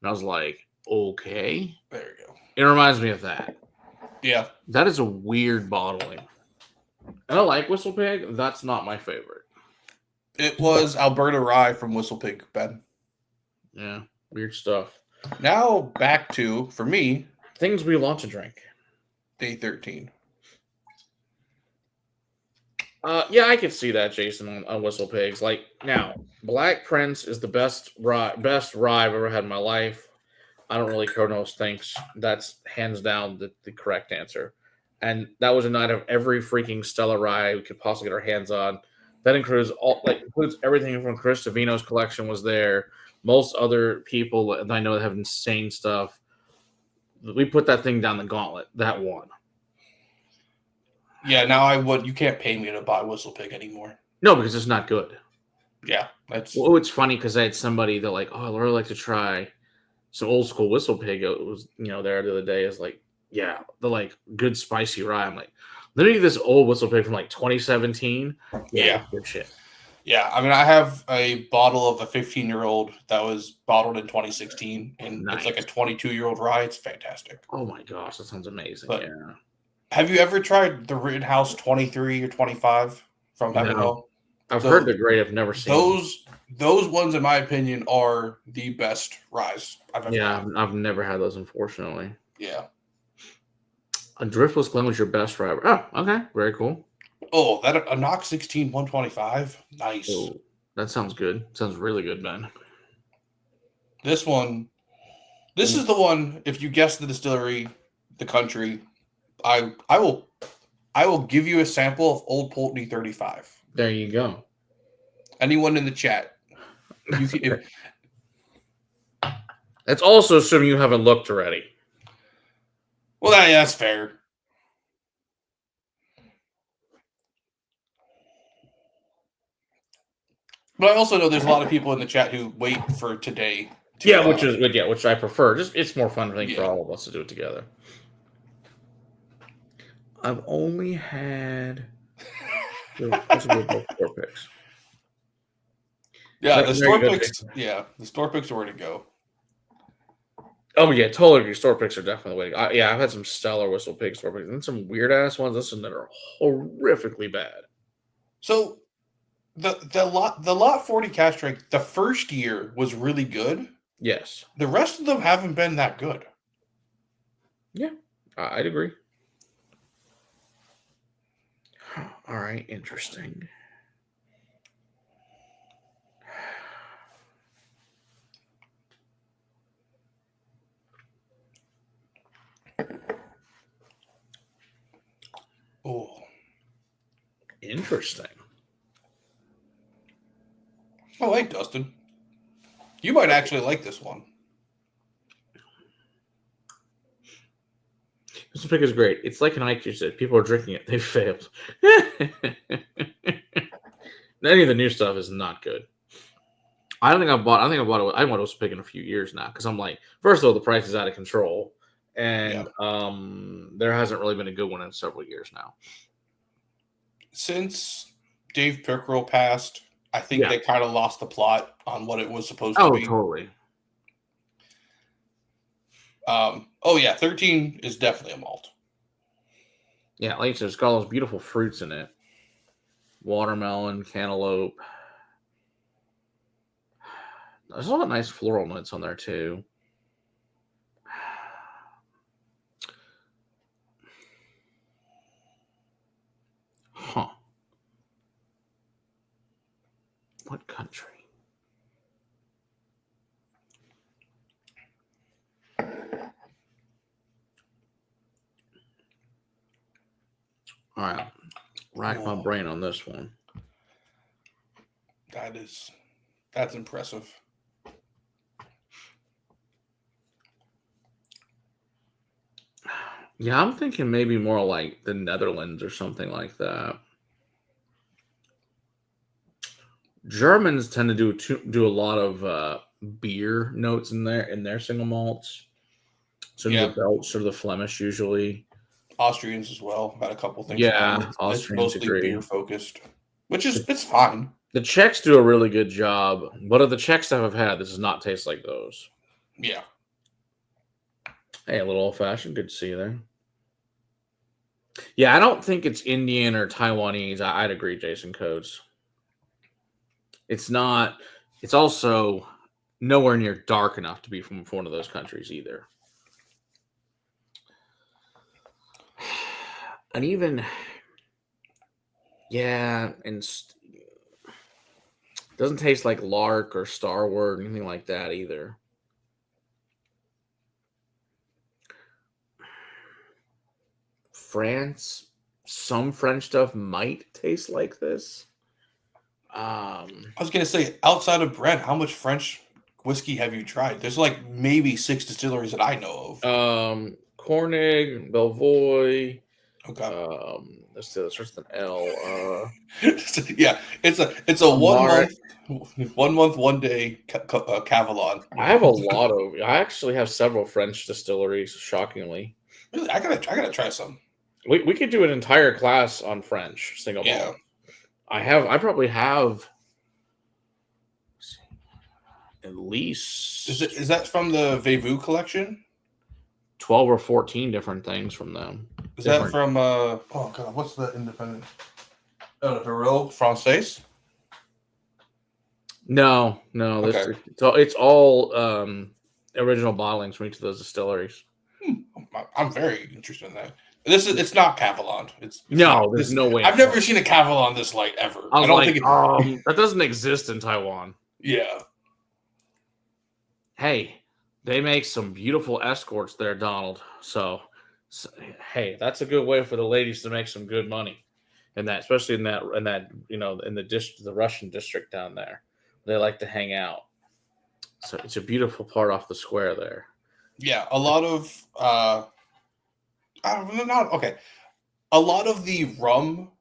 And I was like, okay. There you go. It reminds me of that. Yeah. That is a weird bottling. And I like Whistle Pig. That's not my favorite. It was Alberta rye from Whistle Pig, Ben. Yeah. Weird stuff. Now back to, for me, things we want to drink. Day 13. Yeah, I could see that, Jason, on Whistle Pigs. Like, now, Black Prince is the best rye I've ever had in my life. I don't really care what else thinks. That's hands down the correct answer. And that was a night of every freaking Stella rye we could possibly get our hands on. That includes everything from Chris Savino's collection was there. Most other people that I know that have insane stuff. We put that thing down the gauntlet. That one. Yeah, now you can't pay me to buy Whistle Pig anymore. No, because it's not good. Yeah, Well, it's funny because I had somebody that like, oh, I'd really like to try some old school Whistle Pig. It was, there the other day is like, yeah, the like good spicy rye. I'm like, literally this old Whistle Pig from like 2017. Yeah, good shit. Yeah, I mean, I have a bottle of a 15-year-old that was bottled in 2016, and It's like a 22-year-old rye. It's fantastic. Oh my gosh, that sounds amazing. But yeah. Have you ever tried the Rittenhouse 23 or 25 from Heaven Hill? I've heard they're great. I've never seen those ones, in my opinion, are the best ryes I've ever had. I've never had those, unfortunately. Yeah. A Driftless Glen was your best rye. Oh, okay. Very cool. Oh, a Knox 16 125. Nice. Oh, that sounds good. Sounds really good, Ben. This is the one, if you guess the distillery, the country, I will give you a sample of Old Pulteney 35. There you go. Anyone in the chat. That's also assuming you haven't looked already. Well, that's fair. But I also know there's a lot of people in the chat who wait for today. Which I prefer. Just it's more fun, I think, for all of us to do it together. I've only had both 4 picks. Yeah, the store picks. Yeah, the store picks are where to go. Oh yeah, totally agree. Store picks are definitely the way to go. I've had some stellar whistle pig store picks and some weird ass ones. Listen, that are horrifically bad. So the lot 40 cash strike, the first year was really good. Yes. The rest of them haven't been that good. Yeah, I'd agree. All right, interesting. Oh, interesting. Oh, hey, Dustin. You might actually like this one. This pick is great. It's like an IQ said. People are drinking it. They failed. Any of the new stuff is not good. I think I bought it. I want to pick in a few years now because I'm like, first of all, the price is out of control, and there hasn't really been a good one in several years now. Since Dave Pickerel passed, I think they kind of lost the plot on what it was supposed to be. Oh, totally. 13 is definitely a malt. Yeah, like I said, it's got all those beautiful fruits in it. Watermelon, cantaloupe. There's a lot of nice floral notes on there, too. Huh. What country? All right. Rack my brain on this one. That's impressive. Yeah, I'm thinking maybe more like the Netherlands or something like that. Germans tend to do a lot of beer notes in their single malts. So the Belgians or the Flemish usually. Austrians as well. Got a couple things. Yeah, Austrians it's mostly beer focused, which is it's fine. The Czechs do a really good job. What of the Czech stuff I've had, this does not taste like those. Yeah. Hey, a little old fashioned. Good to see you there. Yeah, I don't think it's Indian or Taiwanese. I'd agree, Jason Coates. It's not. It's also nowhere near dark enough to be from one of those countries either. And even, and doesn't taste like Lark or Starward or anything like that either. France, some French stuff might taste like this. I was gonna say, outside of Brent, how much French whiskey have you tried? There's like maybe 6 distilleries that I know of. Cornig, Belvoy. Okay. Let's see. It starts with an L. Yeah, it's a 1 month, 1 day Cavalon. I have a lot of. I actually have several French distilleries. Shockingly, really, I gotta try some. We could do an entire class on French single malt. I probably have at least. Is that from the Vevu collection? 12 or 14 different things from them. Is that from oh god, what's the independent? Oh, Perot Française? No. Okay. It's all original bottlings from each of those distilleries. I'm very interested in that. It's not Cavalon. There's no way. I've never seen a Cavalon this light ever. I don't think that doesn't exist in Taiwan. Yeah. Hey, they make some beautiful escorts there, Donald. So hey, that's a good way for the ladies to make some good money, and that especially in that in the Russian district down there, they like to hang out. So it's a beautiful part off the square there. Yeah, a lot of a lot of the rum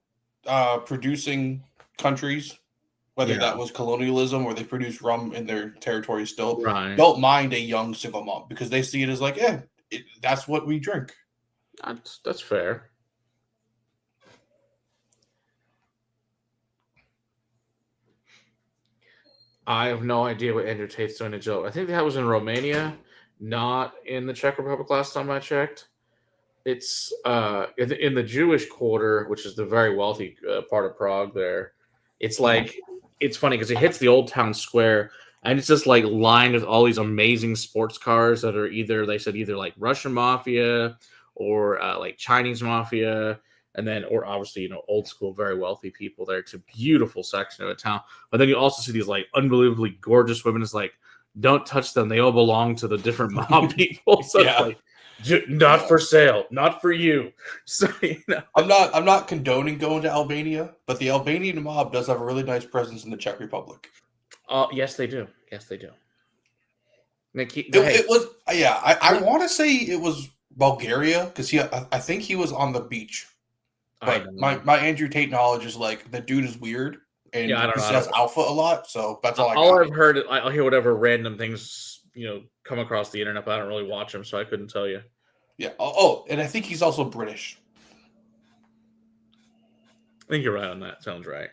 producing countries whether that was colonialism or they produce rum in their territory still, right. don't mind a young single malt because they see it as like, that's what we drink. That's fair. I have no idea what Andrew Tate's doing to Joe. I think that was in Romania, not in the Czech Republic last time I checked. It's in the Jewish quarter, which is the very wealthy part of Prague there. It's like, it's funny because it hits the old town square and it's just like lined with all these amazing sports cars that are either like Russian mafia or like Chinese mafia. And then, or obviously, old school, very wealthy people there. It's a beautiful section of a town. But then you also see these like unbelievably gorgeous women. It's like, don't touch them. They all belong to the different mob people. So it's like, not for sale, not for you. So I'm not condoning going to Albania, but the Albanian mob does have a really nice presence in the Czech Republic. Yes, they do. Yes, they do. It was I want to say it was Bulgaria because I think he was on the beach. But my Andrew Tate knowledge is like the dude is weird and he says alpha a lot, so that's all I've heard. I'll hear whatever random things come across the internet, but I don't really watch them, so I couldn't tell you. Yeah. Oh, and I think he's also British. I think you're right on that. Sounds right.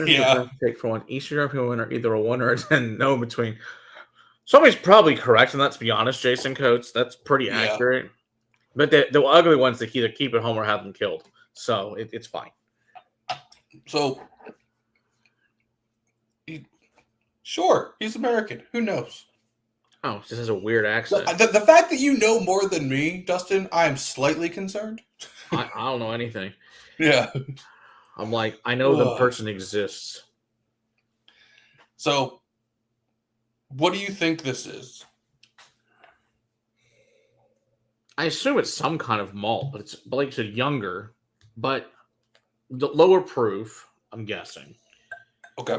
Yeah. Take for one. Eastern European women are either a 1 or a 10. No in between. Somebody's probably correct, and let's be honest, Jason Coates. That's pretty accurate. But the ugly ones, they either keep at home or have them killed. So it's fine. So, sure, he's American. Who knows? Oh, this is a weird accent. The fact that you know more than me, Dustin, I am slightly concerned. I don't know anything. Yeah. I'm like, I know the person exists. So, what do you think this is? I assume it's some kind of malt, but it's like you said, younger, but the lower proof, I'm guessing. Okay.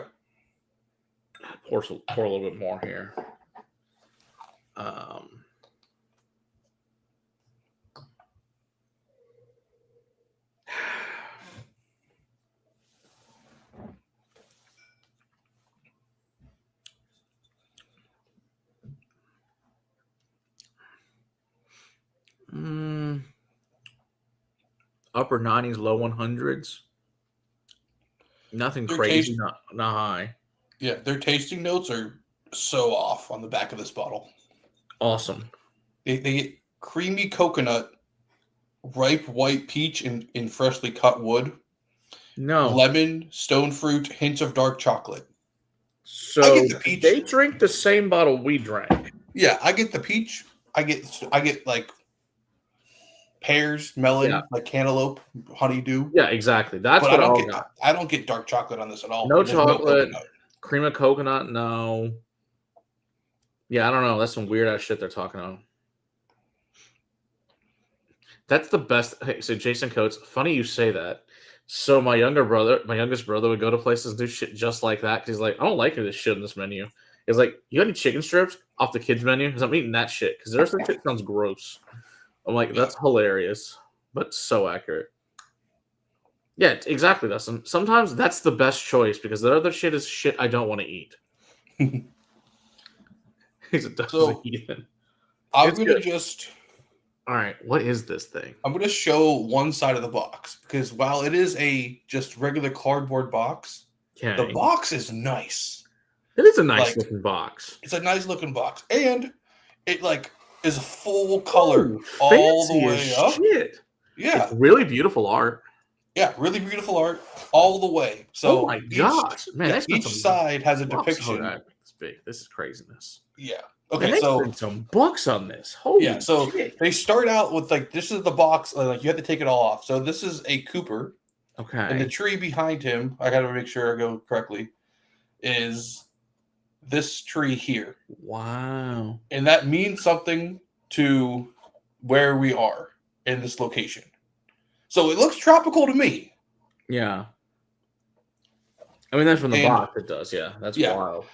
Pour a little bit more here. Upper 90s, low 100s. Nothing crazy, not high. Yeah, their tasting notes are so off on the back of this bottle. Awesome. They get creamy coconut, ripe white peach in freshly cut wood. No. Lemon, stone fruit, hints of dark chocolate. So I get the peach. They drink the same bottle we drank. Yeah, I get the peach. I get like pears, melon, like cantaloupe, honeydew. Yeah, exactly. That's what I don't get dark chocolate on this at all. No chocolate, cream of coconut, no. Yeah, I don't know. That's some weird ass shit they're talking about. That's the best. Hey, so Jason Coates, funny you say that. So my youngest brother would go to places and do shit just like that because he's like, I don't like this shit in this menu. He's like, you got any chicken strips off the kids menu? Because I'm eating that shit because there's some shit sounds gross. I'm like, that's hilarious, but so accurate. Yeah, exactly. Sometimes that's the best choice because the other shit is shit I don't want to eat. He's a heathen. I'm going to just... All right, what is this thing? I'm going to show one side of the box because while it is a just regular cardboard box, the box is nice. It is a nice looking box. It's a nice looking box. And it is a full color all the way up. Shit. Yeah. It's really beautiful art. Yeah, really beautiful art all the way. So oh my gosh. Man, each side has a depiction. It's big. This is craziness. Yeah. Okay, so spent some bucks on this. Holy shit. They start out with this is the box, like you have to take it all off. So this is a Cooper. Okay. And the tree behind him, I gotta make sure I go correctly, is this tree here. Wow. And that means something to where we are in this location. So it looks tropical to me. Yeah. I mean, that's from the box it does, yeah. That's wild.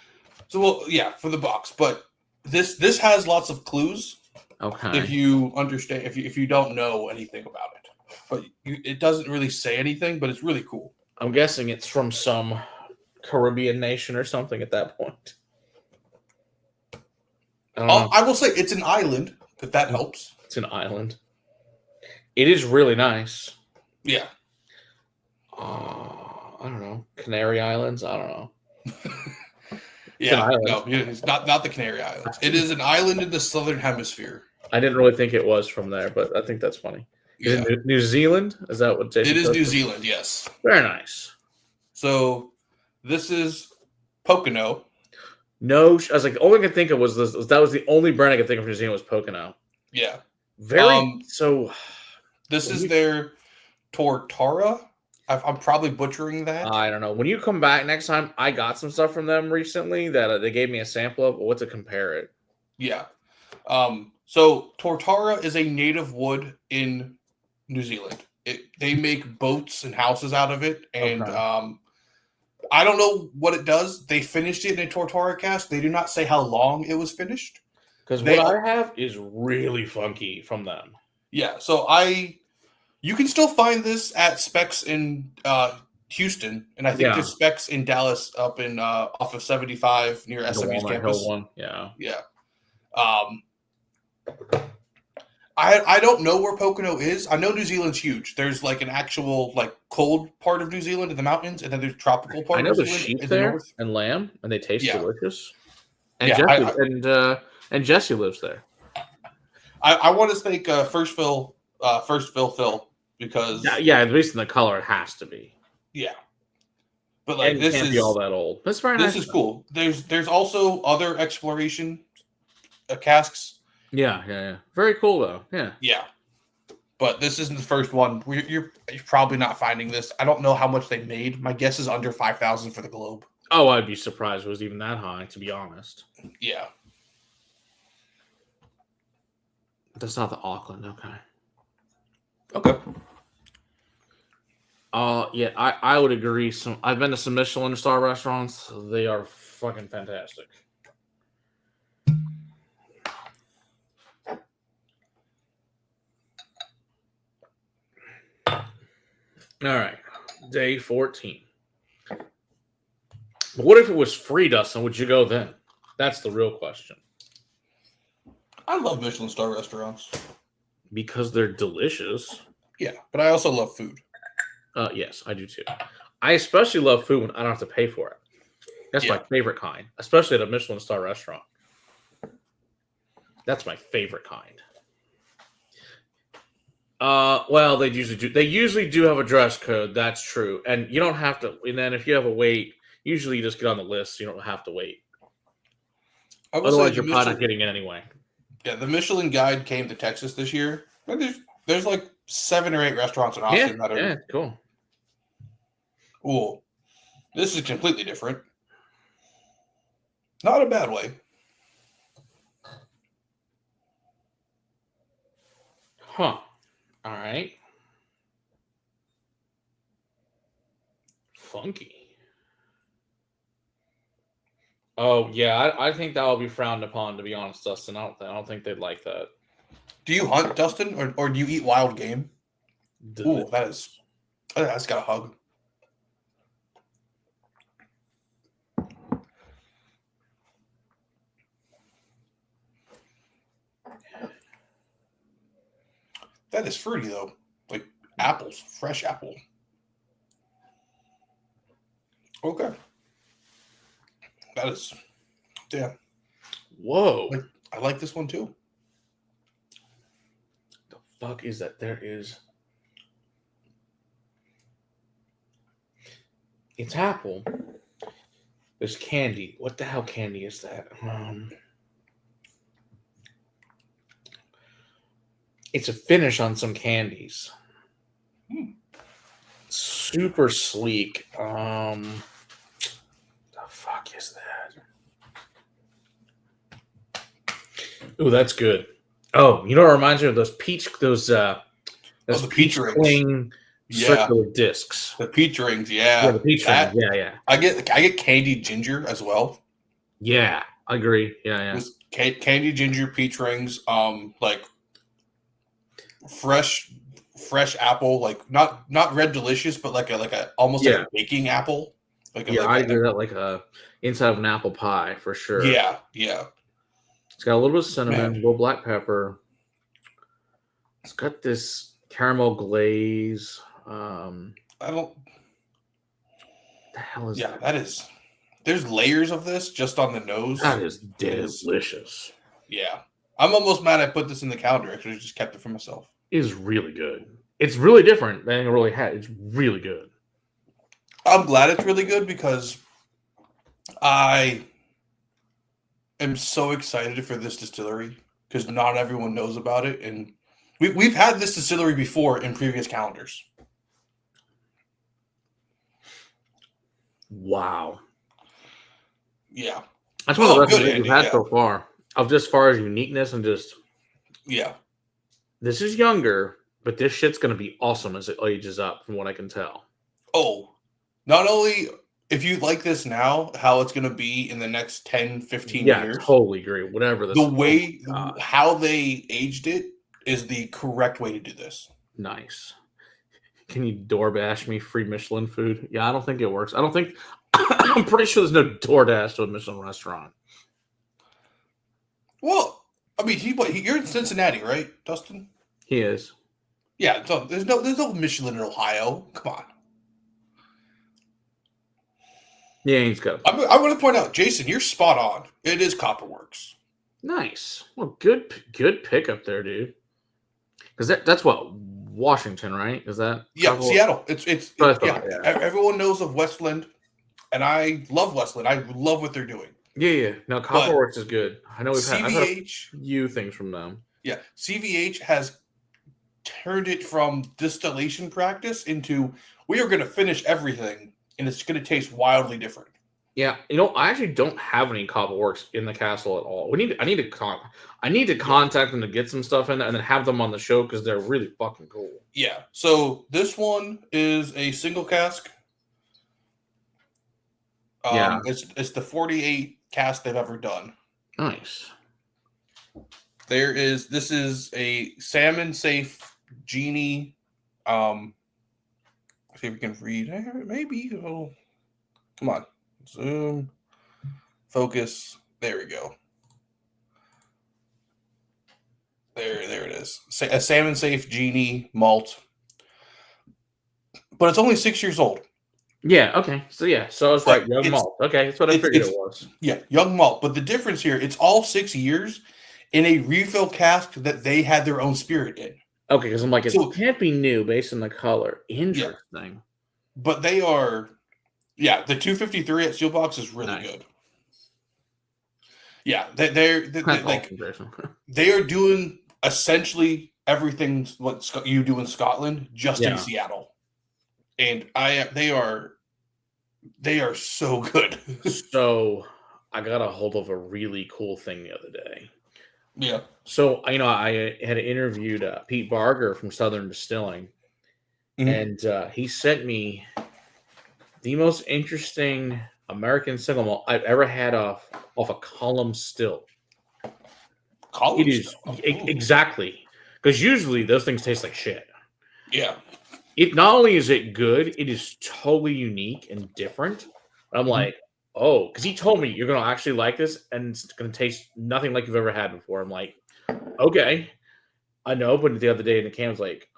So for the box, but this has lots of clues. Okay. If you understand, if you don't know anything about it, but it doesn't really say anything, but it's really cool. I'm guessing it's from some Caribbean nation or something at that point. I will say it's an island, if that helps. It's an island. It is really nice. Yeah. I don't know. Canary Islands? I don't know. Yeah, no, it's not the Canary Islands. It is an island in the southern hemisphere. I didn't really think it was from there, but I think that's funny. Is it New Zealand? Is that what Jason It is New Zealand, yes. Very nice. So this is Pocono. No, I was like, the only thing I could think of was this. That was the only brand I could think of from New Zealand was Pocono. Yeah. Very so. This is their Tortara. I'm probably butchering that. I don't know. When you come back next time, I got some stuff from them recently that they gave me a sample of. What to compare it? Yeah. So Tortara is a native wood in New Zealand. They make boats and houses out of it, and I don't know what it does. They finished it in a Tortara cast. They do not say how long it was finished. Because what I have is really funky from them. Yeah, so you can still find this at Specs in Houston, and I think there's Specs in Dallas up in off of 75 near SMU's campus. One. Yeah. I don't know where Pocono is. I know New Zealand's huge. There's like an actual like cold part of New Zealand in the mountains, and then there's tropical part. I know of New there's Zealand sheep there and lamb, and they taste delicious. And and Jesse lives there. I want to thank First Fill Phil because at least in the color it has to be. Yeah, but like this can't be all that old. That's very nice. This is cool. There's also other exploration casks. Yeah. Very cool though. Yeah. But this isn't the first one. You're probably not finding this. I don't know how much they made. My guess is under 5,000 for the globe. Oh, I'd be surprised if it was even that high, to be honest. Yeah. That's not the Auckland. Okay. Yeah, I would agree. I've been to some Michelin star restaurants. They are fucking fantastic. All right, day 14. What if it was free, Dustin? Would you go then? That's the real question. I love Michelin star restaurants. Because they're delicious. Yeah, but I also love food. Yes, I do too. I especially love food when I don't have to pay for it. That's my favorite kind, especially at a Michelin star restaurant. That's my favorite kind. Well, they usually do have a dress code. That's true, and you don't have to. And then if you have a wait, usually you just get on the list. So you don't have to wait. Otherwise, you're probably not getting in anyway. Yeah, the Michelin Guide came to Texas this year. There's like 7 or 8 restaurants in Austin that are. Yeah, cool. Ooh, this is completely different. Not a bad way. Huh. All right. Funky. Oh, yeah. I think that will be frowned upon, to be honest, Dustin. I don't think they'd like that. Do you hunt, Dustin, or do you eat wild game? Ooh, that's got a hug. That is fruity, though. Like apples, fresh apple. Okay. That is, yeah. Whoa. I like this one, too. The fuck is that? There is. It's apple. There's candy. What the hell candy is that? It's a finish on some candies. Super sleek. The fuck is that? Ooh, that's good. Oh, you know what reminds me of those peach the peach cling circular discs. The peach rings, yeah. The peach rings, yeah. I get candied ginger as well. Yeah, I agree. Yeah. Candied ginger peach rings, like fresh fresh apple, like not red delicious, but like a almost like a baking apple. I do that like a inside of an apple pie for sure. Yeah. It's got a little bit of cinnamon, a little black pepper. It's got this caramel glaze. I don't. The hell is that? That is. There's layers of this just on the nose. That is delicious. Yeah. I'm almost mad I put this in the calendar. I should have just kept it for myself. It is really good. It's really different than I really had. It's really good. I'm glad it's really good because I am so excited for this distillery because not everyone knows about it. And we've had this distillery before in previous calendars. Wow. Yeah. That's one of the best things we've had so far. Of just far as uniqueness and just. Yeah. This is younger, but this shit's going to be awesome as it ages up, from what I can tell. Oh, not only if you like this now, how it's going to be in the next 10, 15 years. Yeah, totally agree. Whatever. The way, how they aged it is the correct way to do this. Nice. Can you DoorDash me free Michelin food? Yeah, I don't think it works. I'm pretty sure there's no DoorDash to a Michelin restaurant. Well, I mean, you're in Cincinnati, right, Dustin? He is. Yeah, so there's no Michelin in Ohio. Come on. Yeah, he's good. I want to point out, Jason, you're spot on. It is Copperworks. Nice. Well, good pickup there, dude. Because that's what Washington, right? Is that? Seattle. It's everyone knows of Westland, and I love Westland. I love what they're doing. Yeah. No, Copperworks is good. I know I've heard a few things from them. Yeah, CVH has turned it from distillation practice into we are going to finish everything, and it's going to taste wildly different. Yeah, I actually don't have any Copperworks in the castle at all. I need to contact them to get some stuff in there and then have them on the show because they're really fucking cool. Yeah. So this one is a single cask. It's the 48 cask they've ever done. Nice. This is a salmon safe genie. See if we can read. Maybe. Oh, come on. Zoom. Focus. There we go. There it is. A salmon safe genie malt. But it's only 6 years old. Yeah, okay. So it's right. Young malt. Okay, that's what I figured it was. Yeah, young malt. But the difference here, it's all 6 years in a refill cask that they had their own spirit in. Okay, because I'm like, it can't be new based on the color. Interesting. Yeah. But they are, the 253 at Steelbox is really good. Yeah, they're like they are doing essentially everything what you do in Scotland, just in Seattle, and they are so good. So I got a hold of a really cool thing the other day. Yeah. So I had interviewed Pete Barger from Southern Distilling, and he sent me the most interesting American single malt I've ever had off a column still. Column still? Exactly. Because usually those things taste like shit. Yeah. It not only is it good, it is totally unique and different. I'm like, oh, because he told me you're going to actually like this and it's going to taste nothing like you've ever had before. I'm like, okay. I know, but the other day in the can was like,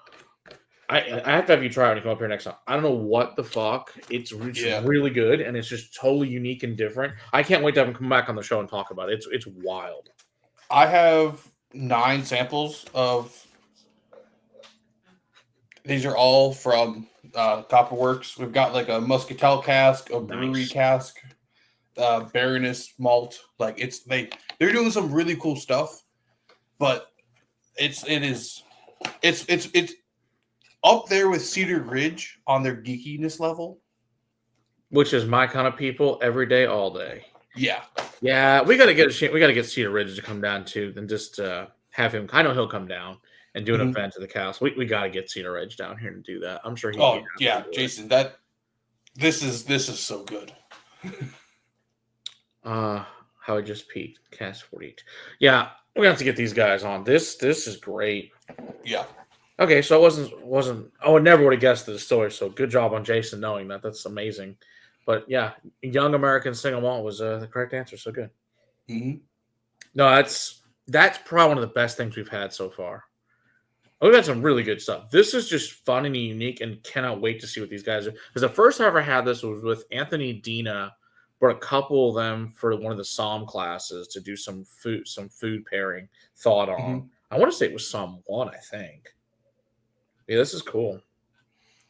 I have to have you try it when you come up here next time. I don't know what the fuck. It's really good, and it's just totally unique and different. I can't wait to have him come back on the show and talk about it. It's wild. I have 9 samples of. These are all from Copperworks. We've got like a Muscatel cask, a brewery cask, Baroness malt. Like they're doing some really cool stuff, but it's up there with Cedar Ridge on their geekiness level. Which is my kind of people every day, all day. Yeah. Yeah, we gotta get Cedar Ridge to come down too, and just have him. I know he'll come down and do an event to the castle. We gotta get Cedar Ridge down here to do that. I'm sure he. Oh yeah, Jason, this is so good. How I just peaked. Cast 48. Yeah, we're gonna have to get these guys on. This is great. Yeah. Okay, so I wasn't. I would never would have guessed the distillery. So good job on Jason knowing that. That's amazing. But yeah, Young American Single Malt was the correct answer. So good. Mm-hmm. No, that's probably one of the best things we've had so far. We've had some really good stuff. This is just fun and unique, and cannot wait to see what these guys are. Because the first time I ever had this was with Anthony Dina, brought a couple of them for one of the Psalm classes to do some food pairing thought on. Mm-hmm. I want to say it was Psalm 1, I think. Yeah, this is cool.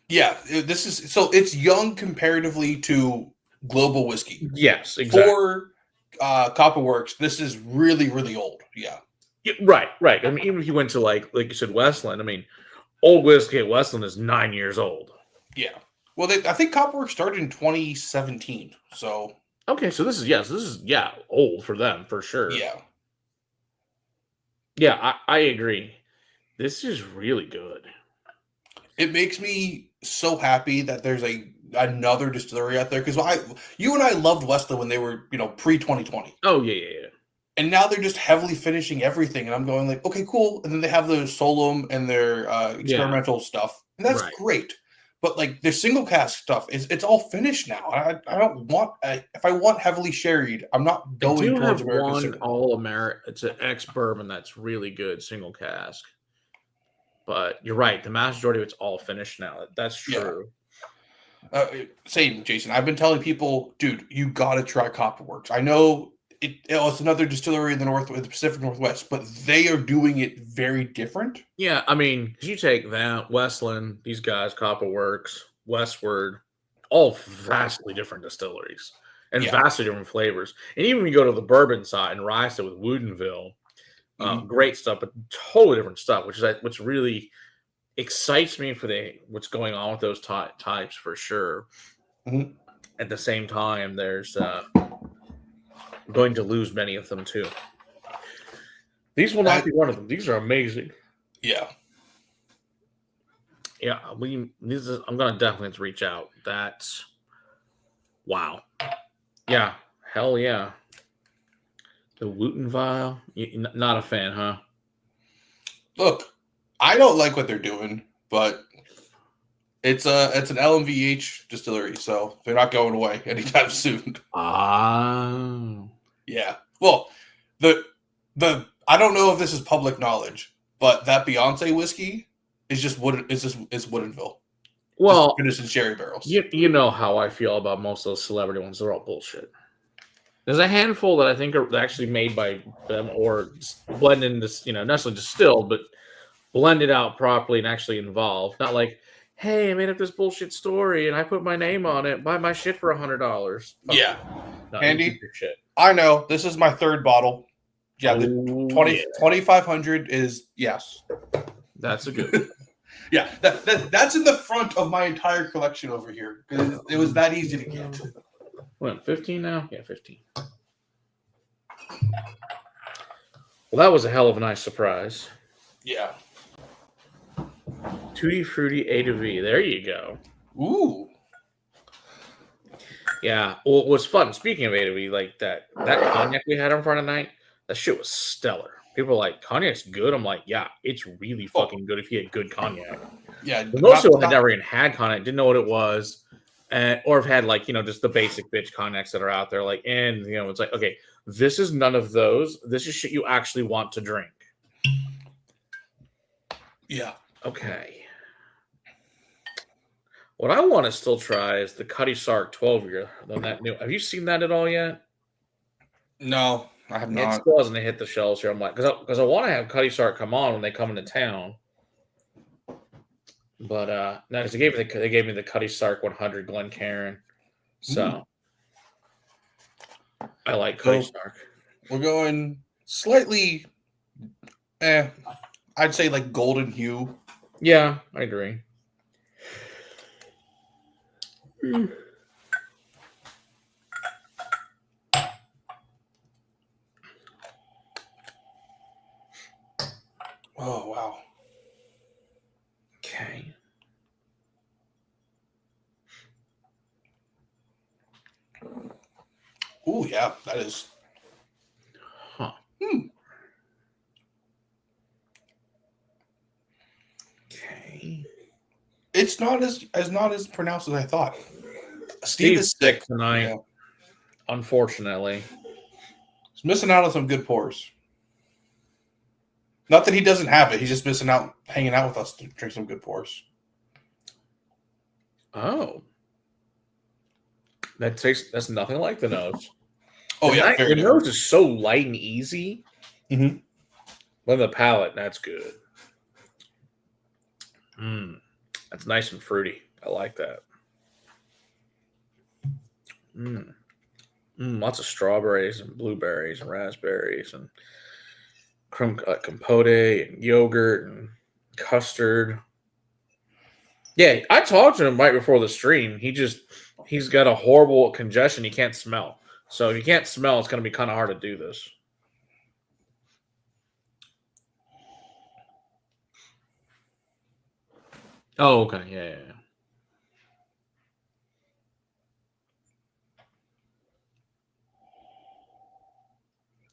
Yeah, this is so it's young comparatively to Global Whiskey. Yes, exactly. For Copperworks, this is really, really old. Yeah. Right. I mean, even if you went to like you said, Westland. I mean, old whiskey at Westland is 9 years old. Yeah. Well, I think Copperworks started in 2017. So okay, so this is old for them for sure. Yeah. Yeah, I agree. This is really good. It makes me so happy that there's another distillery out there because you and I loved Westland when they were pre 2020. Oh yeah. And now they're just heavily finishing everything, and I'm going like, okay, cool. And then they have their Solum and their experimental stuff, and that's great. But like their single cask stuff it's all finished now. I don't want if I want heavily sherried, I'm not going towards American one single. all American. It's an ex bourbon that's really good single cask. But you're right. The mass majority of it's all finished now. That's true. Yeah. Same, Jason. I've been telling people, dude, you got to try Copperworks. I know it's another distillery in the Pacific Northwest, but they are doing it very different. Yeah, I mean, you take that Westland, these guys, Copperworks, Westward, all vastly different distilleries and vastly different flavors. And even when you go to the bourbon side and rise it with Woodinville, great stuff, but totally different stuff, which really excites me for what's going on with those types for sure. Mm-hmm. At the same time, there's going to lose many of them too. These will not be one of them. These are amazing. Yeah. Yeah, I'm going to definitely reach out. That's wow. Yeah, hell yeah. The Wooten vial, not a fan, huh? Look, I don't like what they're doing, but it's an LMVH distillery, so they're not going away anytime soon. Yeah. Well, the I don't know if this is public knowledge, but that Beyonce whiskey is just Woodinville. Well, finished in sherry barrels. You know how I feel about most of those celebrity ones. They're all bullshit. There's a handful that I think are actually made by them or blended into, not necessarily distilled, but blended out properly and actually involved. Not like, hey, I made up this bullshit story and I put my name on it. Buy my shit for $100. Yeah. No, Andy, shit. I know. This is my third bottle. Yeah, the 2,500 is yes. That's a good. Yeah, that's in the front of my entire collection over here because it was that easy to get. What, 15 now? Yeah, 15. Well, that was a hell of a nice surprise. Yeah. Tutti Frutti A to V. There you go. Ooh. Yeah. Well, it was fun. Speaking of A to V, like that cognac we had on Friday night, that shit was stellar. People were like, cognac's good. I'm like, yeah, it's really fucking good if you had good cognac. Yeah. Most people had never even had cognac, didn't know what it was. Or have had like, just the basic bitch cognacs that are out there. Like, and it's like, okay, this is none of those. This is shit you actually want to drink. Yeah. Okay. What I want to still try is the Cutty Sark 12-year. Have you seen that at all yet? No, I have not. It still hasn't hit the shelves here. I'm like, because I want to have Cutty Sark come on when they come into town. But no, because they gave me the Cutty Sark 100 Glencairn. So I like Cutty Sark. We're going slightly, I'd say like golden hue. Yeah, I agree. Oh, wow. Okay. Oh, yeah, that is. Huh. Okay. It's not as pronounced as I thought. Steve Steve's is sick tonight, yeah. Unfortunately. He's missing out on some good pours. Not that he doesn't have it. He's just missing out hanging out with us to drink some good pours. Oh. That's nothing like the nose. Oh, yeah. The nose is so light and easy. Mm-hmm. But the palate, that's good. That's nice and fruity. I like that. Lots of strawberries and blueberries and raspberries and compote and yogurt and custard. Yeah, I talked to him right before the stream. He's got a horrible congestion. He can't smell. So if you can't smell, it's going to be kind of hard to do this. Oh, okay. Yeah.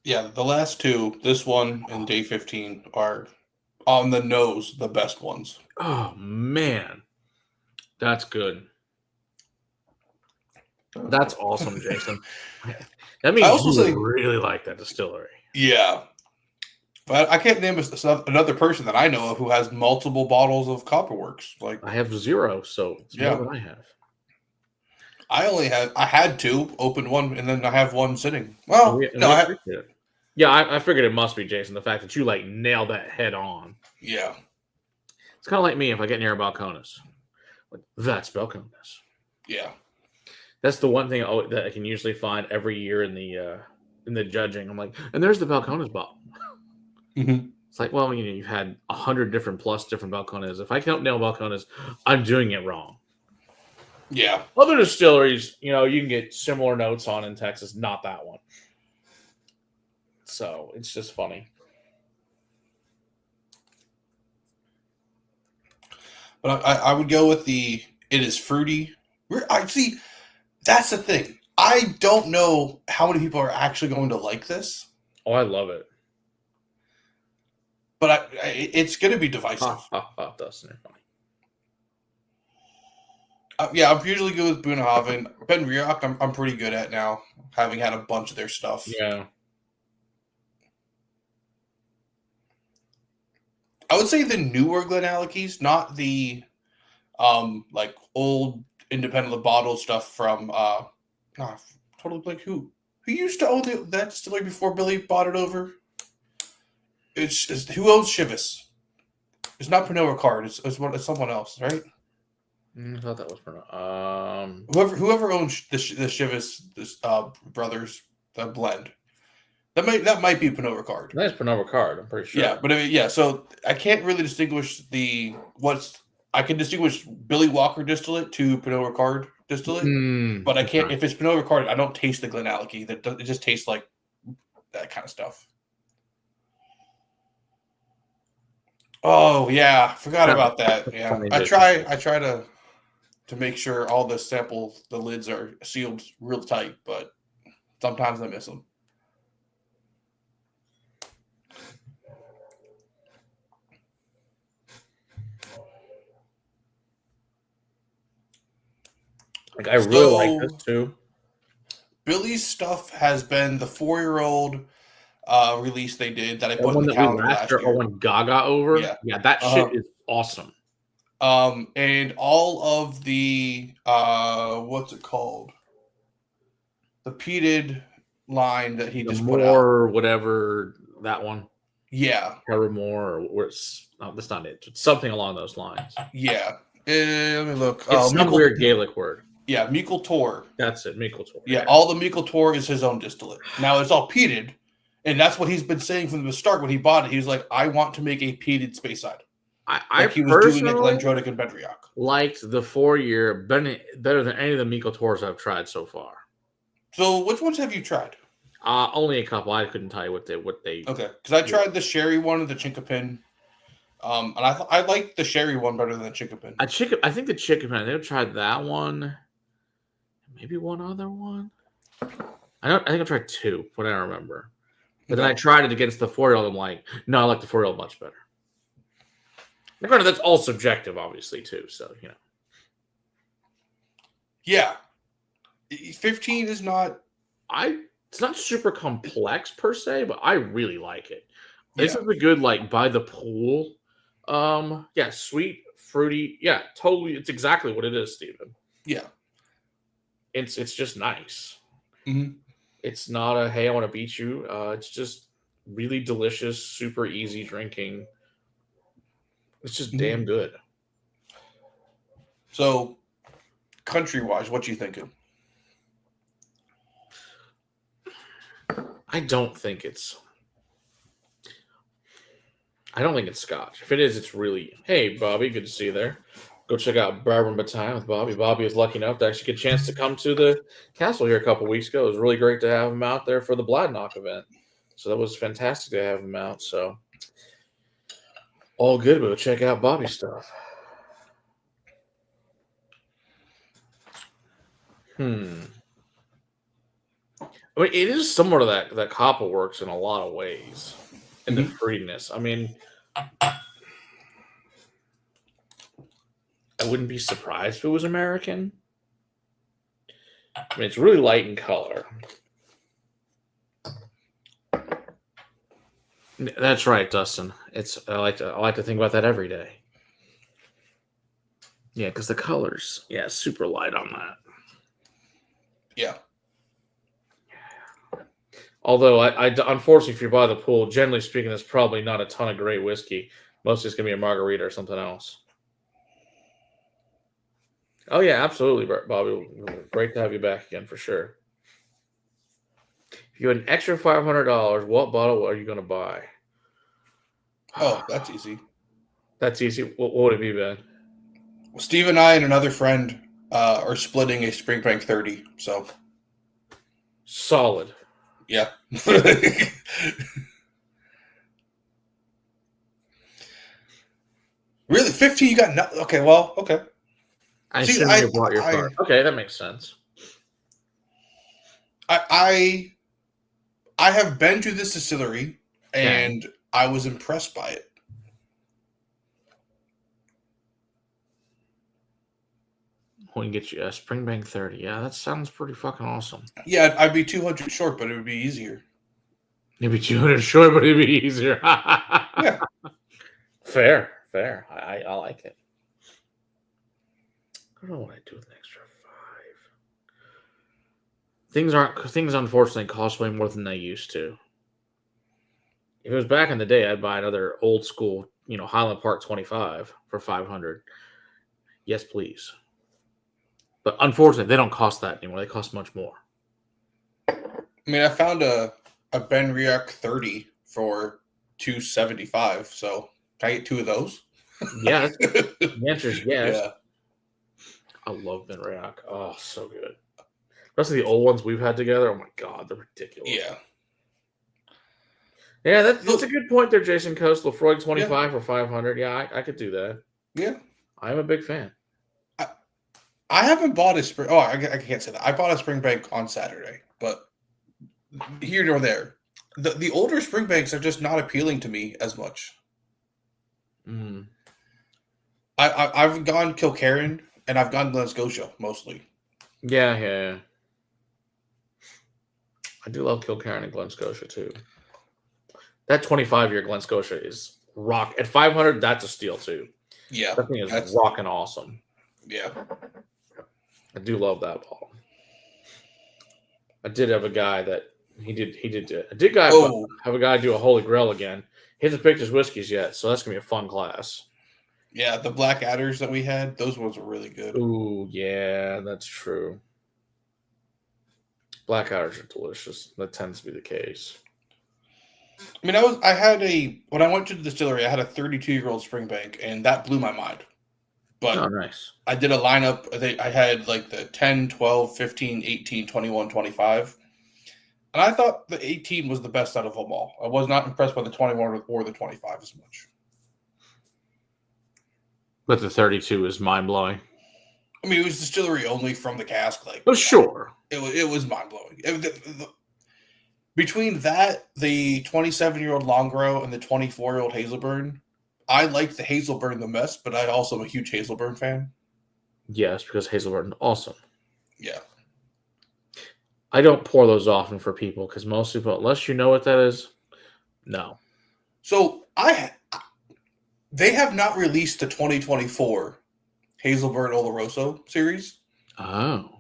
Yeah, the last two, this one and day 15, are on the nose the best ones. Oh, man. That's good. That's awesome, Jason. That means you really like that distillery. Yeah. But I can't name another person that I know of who has multiple bottles of Copperworks. Like I have 0, so it's more than I have. I had 2, opened one, and then I have one sitting. Well, I figured it must be, Jason, the fact that you nailed that head on. Yeah. It's kind of like me if I get near Balcones. That's Balcones. Yeah. That's the one thing that I can usually find every year in the judging. I'm like, and there's the Balcones bottle. Mm-hmm. It's like, well, you've had 100 different Balcones. If I can't nail Balcones, I'm doing it wrong. Yeah. Other distilleries, you can get similar notes on in Texas, not that one. So it's just funny. But I would go with it is fruity. That's the thing. I don't know how many people are actually going to like this. Oh, I love it. But it's going to be divisive. Dustin, you're funny. I'm usually good with Boonhaven. Ben Rioch, I'm pretty good at now, having had a bunch of their stuff. Yeah. I would say the newer Glenalleckies, not the old independently bottled stuff from totally blank who used to own that distillery before Billy bought it over. It's who owns Chivas? It's not Pernod Ricard. It's someone else, right? I thought that was Pernod. Whoever owns the Chivas brothers blend. That might be Pernod Ricard. That's Pernod Ricard, I'm pretty sure. Yeah, but so I can't really distinguish I can distinguish Billy Walker distillate to Pernod Ricard distillate, but I can't. If it's Pernod Ricard, I don't taste the Glenallachie. It just tastes like that kind of stuff. Oh yeah, forgot about that. Yeah, I try to make sure all the samples, the lids are sealed real tight, but sometimes I miss them. I really like this too. Billy's stuff has been the 4-year-old release they did that I put in the calendar last year. Or when Gaga over. Yeah, that shit is awesome. And all of the what's it called? The peated line that he just put out. Or whatever, that one. Yeah. Paramore, or that's not it. It's something along those lines. Yeah. Let me look. It's some weird Gaelic word. Yeah, Michael Tor. That's it, Michael Tor. Yeah, all the Michael Tor is his own distillate. Now it's all peated, and that's what he's been saying from the start when he bought it. He was like, I want to make a peated Speyside. He was doing it Glendronach and Ben Rioch. Liked the 4-year better than any of the Michael Tors I've tried so far. So which ones have you tried? Only a couple. I couldn't tell you what they. Okay, because I tried the sherry one and the chinkapin. And I like the sherry one better than the chinkapin. I think the chinkapin. I think I tried that one. Maybe one other one. I think I tried 2, what I remember. But then I tried it against the 4-year-old. I'm like, no, I like the 4-year-old much better. Granted, that's all subjective, obviously, too. So, Yeah. 15 is not... It's not super complex, per se, but I really like it. This Yeah. is a good, by the pool. Sweet, fruity. Yeah, totally. It's exactly what it is, Steven. Yeah. It's just nice. Mm-hmm. It's not a, hey, I want to beat you. It's just really delicious, super easy drinking. It's just damn good. So, country-wise, what you thinking? I don't think it's Scotch. If it is, it's really, hey, Bobby, good to see you there. Go check out Bourbon Battalion with Bobby. Bobby was lucky enough to actually get a chance to come to the castle here a couple weeks ago. It was really great to have him out there for the Bladnock event. So that was fantastic to have him out. So all good, but check out Bobby's stuff. I mean, it is similar to that Coppa Works in a lot of ways. And the fruitiness. I mean, I wouldn't be surprised if it was American. I mean, it's really light in color. That's right, Dustin. I like to think about that every day. Yeah, because the colors, super light on that. Yeah. Although, I unfortunately, if you're by the pool, generally speaking, there's probably not a ton of great whiskey. Mostly it's going to be a margarita or something else. Oh, yeah, absolutely, Bobby. Great to have you back again, for sure. If you had an extra $500, what bottle are you going to buy? Oh, that's easy. That's easy. What would it be, Ben? Well, Steve and I and another friend are splitting a Springbank 30, so... Solid. Yeah. Really? 15? You got nothing? Okay, well, okay. I assume you bought your car. Okay, that makes sense. I have been to this distillery, and I was impressed by it. We can get you a Springbank 30. Yeah, that sounds pretty fucking awesome. Yeah, I'd be 200 short, but it would be easier. You'd be 200 short, but it'd be easier. Yeah. Fair. I like it. I don't know what I do with an extra $5. Things unfortunately cost way more than they used to. If it was back in the day, I'd buy another old school, Highland Park 25 for $500. Yes, please. But unfortunately, they don't cost that anymore. They cost much more. I mean, I found a Ben Riach 30 for $275. So can I get two of those? Yeah. The answer is yes. Yeah. I love Ben Riach. Oh, so good. Especially the old ones we've had together. Oh my God, they're ridiculous. Yeah. Yeah, that's a good point there, Jason Coast. Lefroy 25 for $500. Yeah, I could do that. Yeah. I'm a big fan. I haven't bought a spring. Oh, I can't say that. I bought a Springbank on Saturday, but here nor there. The older Springbanks are just not appealing to me as much. Mm. I've gone Kilkerran and I've gone Glen Scotia mostly. Yeah. I do love Kilkerran and Glen Scotia too. That 25-year Glen Scotia is rock. At $500, that's a steal too. Yeah. That thing is rocking awesome. Yeah. I do love that bottle. I did have a guy that I did have a guy do a Holy Grail again. He hasn't picked his whiskeys yet, so that's gonna be a fun class. Yeah, the Black Adders that we had, those ones were really good. Ooh, yeah, that's true. Black Adders are delicious. That tends to be the case. I mean, when I went to the distillery, I had a 32-year-old Springbank, and that blew my mind. But nice. I did a lineup. I had like the 10, 12, 15, 18, 21, 25. And I thought the 18 was the best out of them all. I was not impressed by the 21 or the 25 as much. But the 32 is mind-blowing. I mean, it was distillery only from the cask. Sure. It was mind-blowing. Between that, the 27-year-old Longrow, and the 24-year-old Hazelburn, I like the Hazelburn the best, but I also am a huge Hazelburn fan. Yes, because Hazelburn awesome. Yeah. I don't pour those often for people because most people, unless you know what that is, no. So they have not released the 2024 Hazelburn Oloroso series. Oh.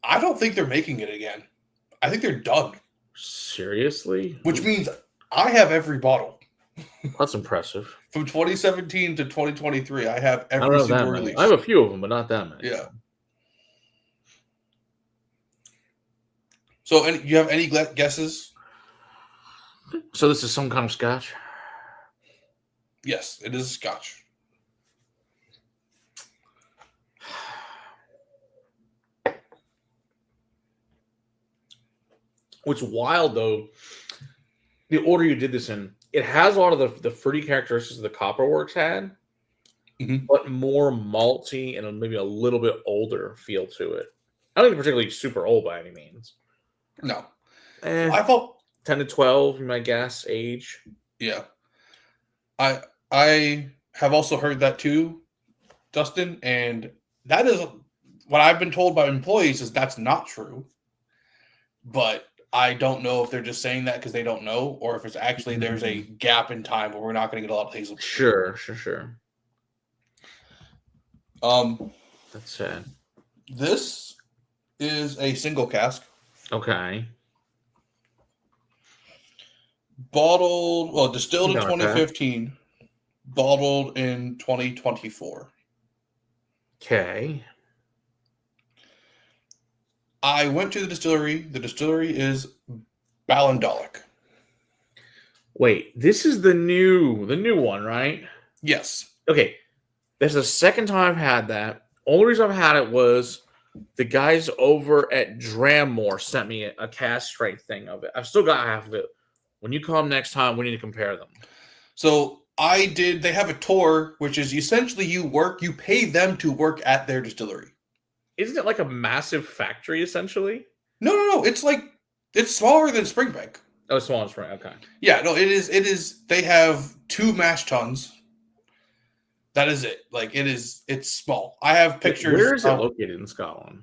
I don't think they're making it again. I think they're done. Seriously? Which means I have every bottle. That's impressive. From 2017 to 2023, I have every single release. I have a few of them, but not that many. Yeah. So, you have any guesses? So this is some kind of scotch? Yes, it is scotch. What's wild, though, the order you did this in, it has a lot of the fruity characteristics the Copperworks had, but more malty and maybe a little bit older feel to it. I don't think particularly super old by any means. No. I thought 10 to 12, you might guess, age. Yeah. I have also heard that too, Dustin, and that is what I've been told by employees is that's not true. But I don't know if they're just saying that because they don't know, or if it's actually there's a gap in time where we're not going to get a lot of Hazelburn. Sure. That's sad. This is a single cask. Okay. Distilled in 2015, bottled in 2024. Okay. I went to the distillery. The distillery is Ballandolic. Wait, this is the new one, right? Yes. Okay. That's the second time I've had that. Only reason I've had it was the guys over at Dramore sent me a cask strength thing of it. I've still got half of it. When you come next time, we need to compare them. So they have a tour, which is essentially you pay them to work at their distillery. Isn't it like a massive factory, essentially? No. It's smaller than Springbank. Oh, smaller than Springbank. Okay. Yeah, no, it is. They have 2 mash tuns. That is it. It's small. I have pictures. Where is it located in Scotland?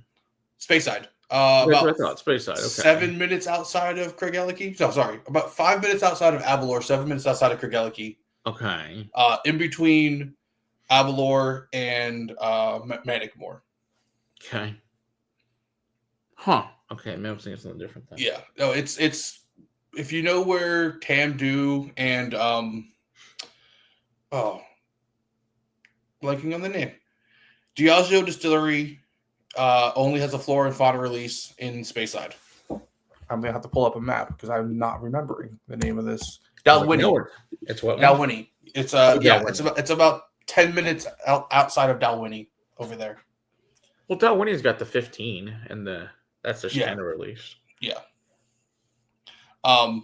Speyside. About Speyside. Okay. 7 minutes outside of Craigellachie. No, sorry. About 5 minutes outside of Aberlour, 7 minutes outside of Craigellachie. Okay. In between Aberlour and Manigmore. Okay. Huh. Okay, maybe I'm thinking something different then. Yeah. No, it's if you know where Tamdu and blanking on the name. Diageo Distillery only has a flora and fauna release in Speyside. I'm gonna have to pull up a map because I'm not remembering the name of this. Dalwhinnie. It's what? Dalwhinnie. It's it's about 10 minutes outside of Dalwhinnie over there. Well, Dalwhinnie's got the 15 and that's the standard release. Yeah. I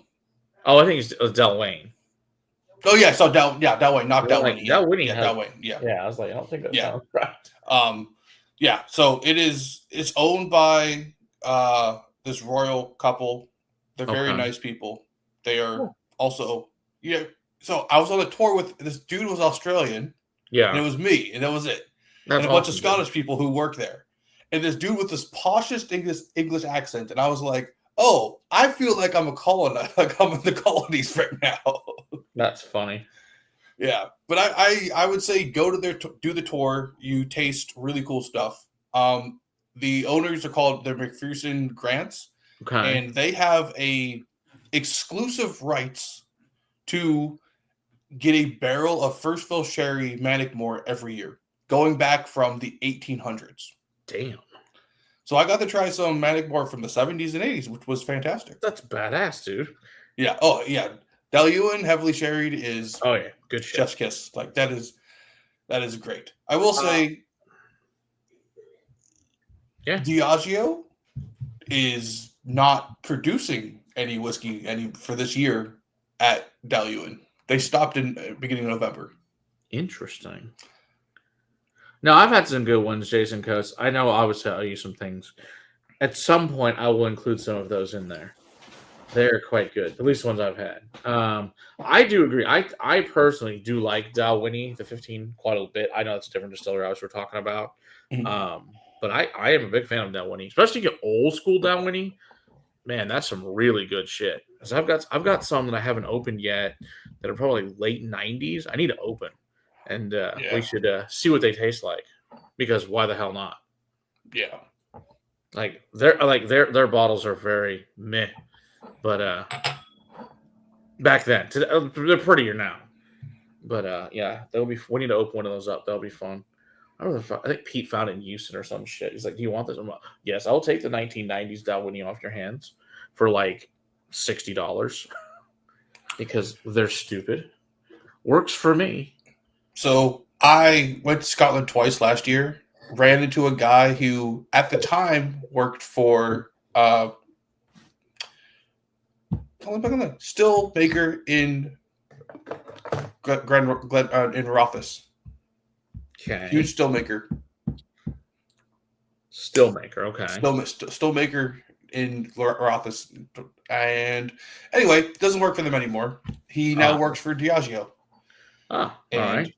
think it's Dalwhinnie. Oh yeah, so Dalwhinnie, not Dalwhinnie. Dalwhinnie. Dalwhinnie. Yeah. Yeah, I was like, I don't think that sounds right. Yeah, so it's owned by this royal couple. They're very nice people. They are also so I was on a tour with this dude who was Australian. Yeah. And it was me, and that was it. That's and a bunch of Scottish people who work there. And this dude with this poshest English accent. And I was like, oh, I feel like I'm a colonizer, like I'm in the colonies right now. That's funny. Yeah. But I would say go to do the tour. You taste really cool stuff. The owners are called the McPherson Grants. Okay. And they have a exclusive rights to get a barrel of first fill sherry Manigmore every year, going back from the 1800s. Damn. So I got to try some Manigmore from the 70s and 80s, which was fantastic. That's badass, dude. Yeah. Oh, yeah. Dalwhinnie heavily sherried is good shit. Chef's kiss. Like that is great. I will say Diageo is not producing any whiskey for this year at Dalwhinnie. They stopped in the beginning of November. Interesting. Now, I've had some good ones, Jason, because I know I would tell you some things. At some point, I will include some of those in there. They're quite good. At least the ones I've had. I do agree. I personally do like Dalwhinnie, the 15, quite a bit. I know it's a different distillery we're talking about. But I am a big fan of Dalwhinnie, especially get old school Dalwhinnie. Man, that's some really good shit. Because I've got some that I haven't opened yet that are probably late 90s. I need to open, and we should see what they taste like. Because why the hell not? Yeah. Like their bottles are very meh. But back then, they're prettier now. But yeah, we need to open one of those up. That'll be fun. I think Pete found it in Houston or some shit. He's like, "Do you want this?" I'm like, "Yes, I'll take the 1990s Dalwhinnie off your hands for like $60 because they're stupid. Works for me." So I went to Scotland twice last year. Ran into a guy who, at the time, worked for still maker in in Rothus. Okay. Huge still maker. Still maker, okay. Still maker in Rothus. And anyway, doesn't work for them anymore. He now works for Diageo. All right.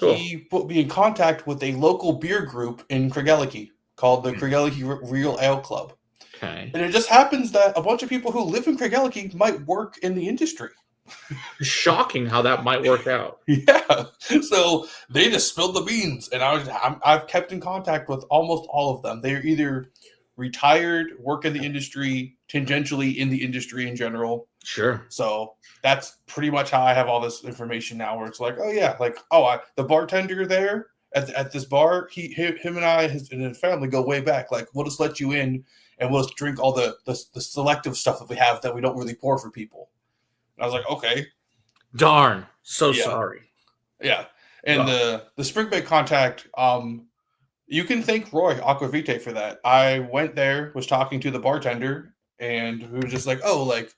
Cool. He put me in contact with a local beer group in Craigellachie called the Craigellachie Real Ale Club. Okay. And it just happens that a bunch of people who live in Craigellachie might work in the industry. Shocking how that might work out. Yeah. So they just spilled the beans, and I've kept in contact with almost all of them. They're either retired, work in the industry, tangentially in the industry in general. Sure. So that's pretty much how I have all this information now, where it's like, oh yeah, the bartender there at this bar, him and I and his family go way back. Like, we'll just let you in and we'll just drink all the selective stuff that we have that we don't really pour for people. And I was like, okay. Darn. Sorry. Yeah. And the Springbank contact, you can thank Roy Aquavite for that. I went there, was talking to the bartender, and we were just like, oh, like,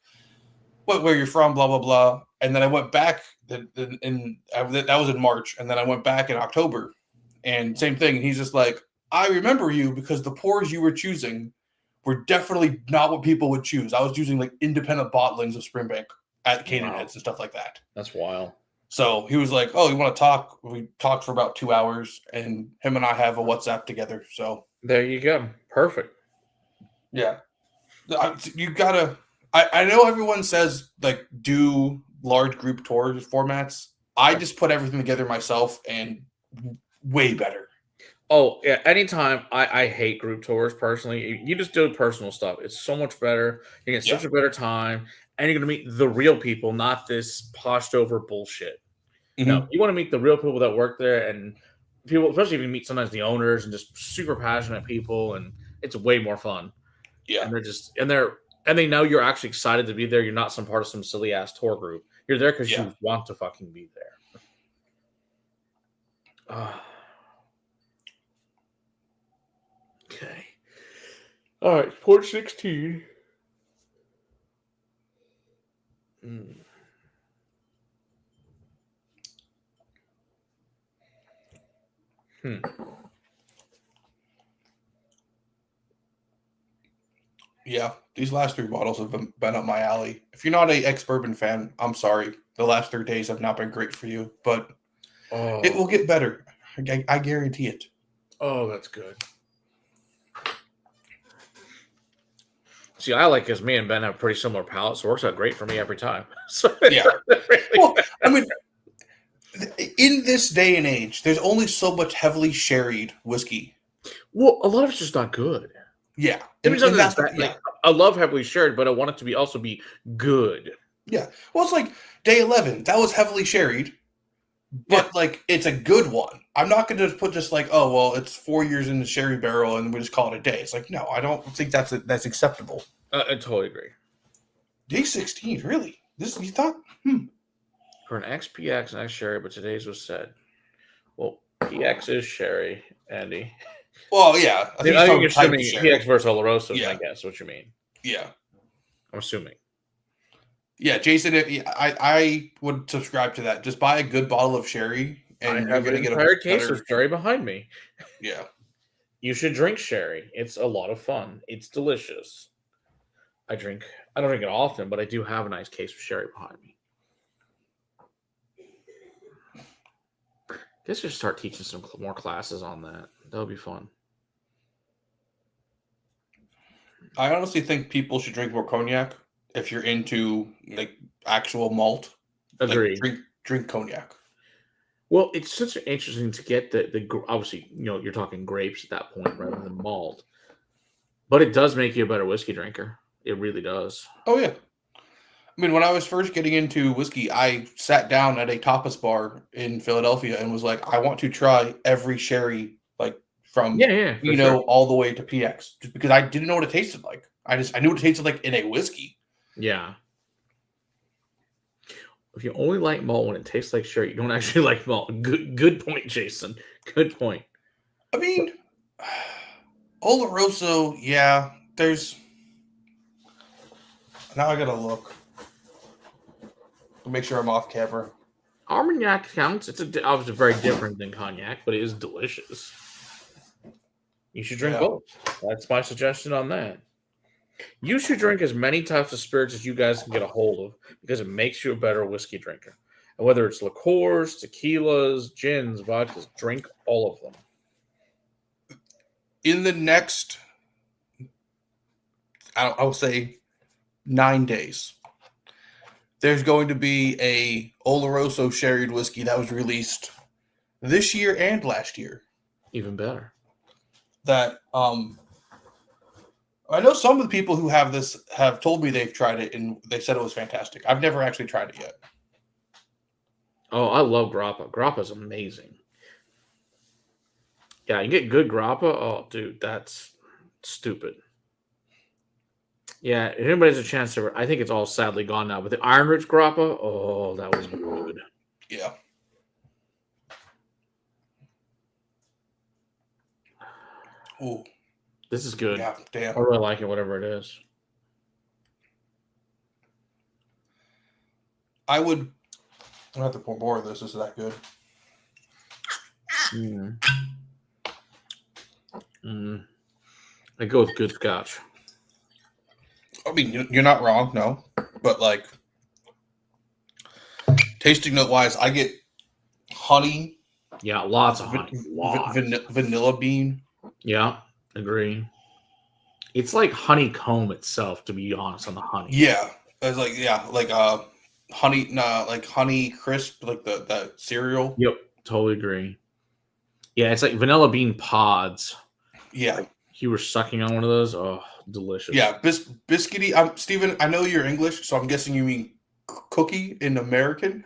where you're from, blah, blah, blah. And then I went back, that was in March, and then I went back in October, and same thing. And he's just like, I remember you because the pours you were choosing were definitely not what people would choose. I was using like independent bottlings of Springbank at Canaan Heads and stuff like that. That's wild. So he was like, oh, you want to talk? We talked for about 2 hours, and him and I have a WhatsApp together. So there you go. Perfect. Yeah. You gotta, I know everyone says like do large group tour formats. I just put everything together myself, and way better. Oh yeah, anytime. I hate group tours personally. You just do personal stuff. It's so much better. You get such a better time, and you're gonna meet the real people, not this poshed over bullshit. No, you want to meet the real people that work there, and people, especially if you meet sometimes the owners and just super passionate people, and it's way more fun. Yeah, and they know you're actually excited to be there. You're not some part of some silly ass tour group. You're there because you want to fucking be there. Okay. All right, port 16. Yeah, these last 3 bottles have been up my alley. If you're not an ex-bourbon fan, I'm sorry. The last 3 days have not been great for you, but it will get better. I guarantee it. Oh, that's good. See, I like because me and Ben have pretty similar palates, so it works out great for me every time. So yeah. Well, I mean, in this day and age, there's only so much heavily sherried whiskey. Well, a lot of it's just not good. Yeah. I love heavily sherried, but I want it to also be good. Yeah. Well, it's like day 11. That was heavily sherried, but like it's a good one. I'm not going to put just like, oh, well, it's 4 years in the sherry barrel and we just call it a day. It's like, no, I don't think that's acceptable. I totally agree. Day 16, really? This you thought? For an XPX and X sherry, but today's was said. Well, PX is sherry, Andy. Well, yeah. I think you're assuming PX versus Oloroso, I guess, what you mean. Yeah. I'm assuming. Yeah, Jason, I would subscribe to that. Just buy a good bottle of sherry, and you're going to get a entire case of sherry behind me. Yeah. You should drink sherry. It's a lot of fun. It's delicious. I drink. I don't drink it often, but I do have a nice case of sherry behind me. I guess I should start teaching some more classes on that. That would be fun. I honestly think people should drink more cognac if you're into like actual malt. Agreed. Like, drink cognac. Well, it's such interesting to get the obviously, you're talking grapes at that point rather than malt. But it does make you a better whiskey drinker. It really does. Oh, yeah. I mean, when I was first getting into whiskey, I sat down at a tapas bar in Philadelphia and was like, I want to try every sherry, like from all the way to PX, just because I didn't know what it tasted like. I knew what it tasted like in a whiskey. Yeah. If you only like malt when it tastes like sherry, you don't actually like malt. Good point, Jason. Good point. I mean, Oloroso, yeah. There's now I gotta look to make sure I'm off camera. Armagnac counts. It's obviously very different than cognac, but it is delicious. You should drink both. That's my suggestion on that. You should drink as many types of spirits as you guys can get a hold of because it makes you a better whiskey drinker. And whether it's liqueurs, tequilas, gins, vodkas, drink all of them. In the next, I'll say 9 days, there's going to be a Oloroso sherried whiskey that was released this year and last year. Even better. That I know some of the people who have this have told me they've tried it and they said it was fantastic. I've never actually tried it yet. Oh, I love grappa. Grappa's amazing. Yeah, you get good grappa. Oh, dude, that's stupid. Yeah, if anybody has a chance to, I think it's all sadly gone now. But the Iron Rich grappa, oh, that was good. Yeah. Ooh. This is good. Yeah, damn. I really like it, whatever it is. I would. I have to pour more of this. This is that good. I go with good scotch. I mean, you're not wrong, no. But like, tasting note wise, I get honey. Yeah, lots of honey. Vanilla bean. Yeah, agree. It's like honeycomb itself, to be honest, on the honey. Yeah, it's like honey, like honey crisp, like the cereal. Yep, totally agree. Yeah, it's like vanilla bean pods. Yeah, like you were sucking on one of those. Oh, delicious. Yeah, biscuity. Steven, I know you're English, so I'm guessing you mean cookie in American,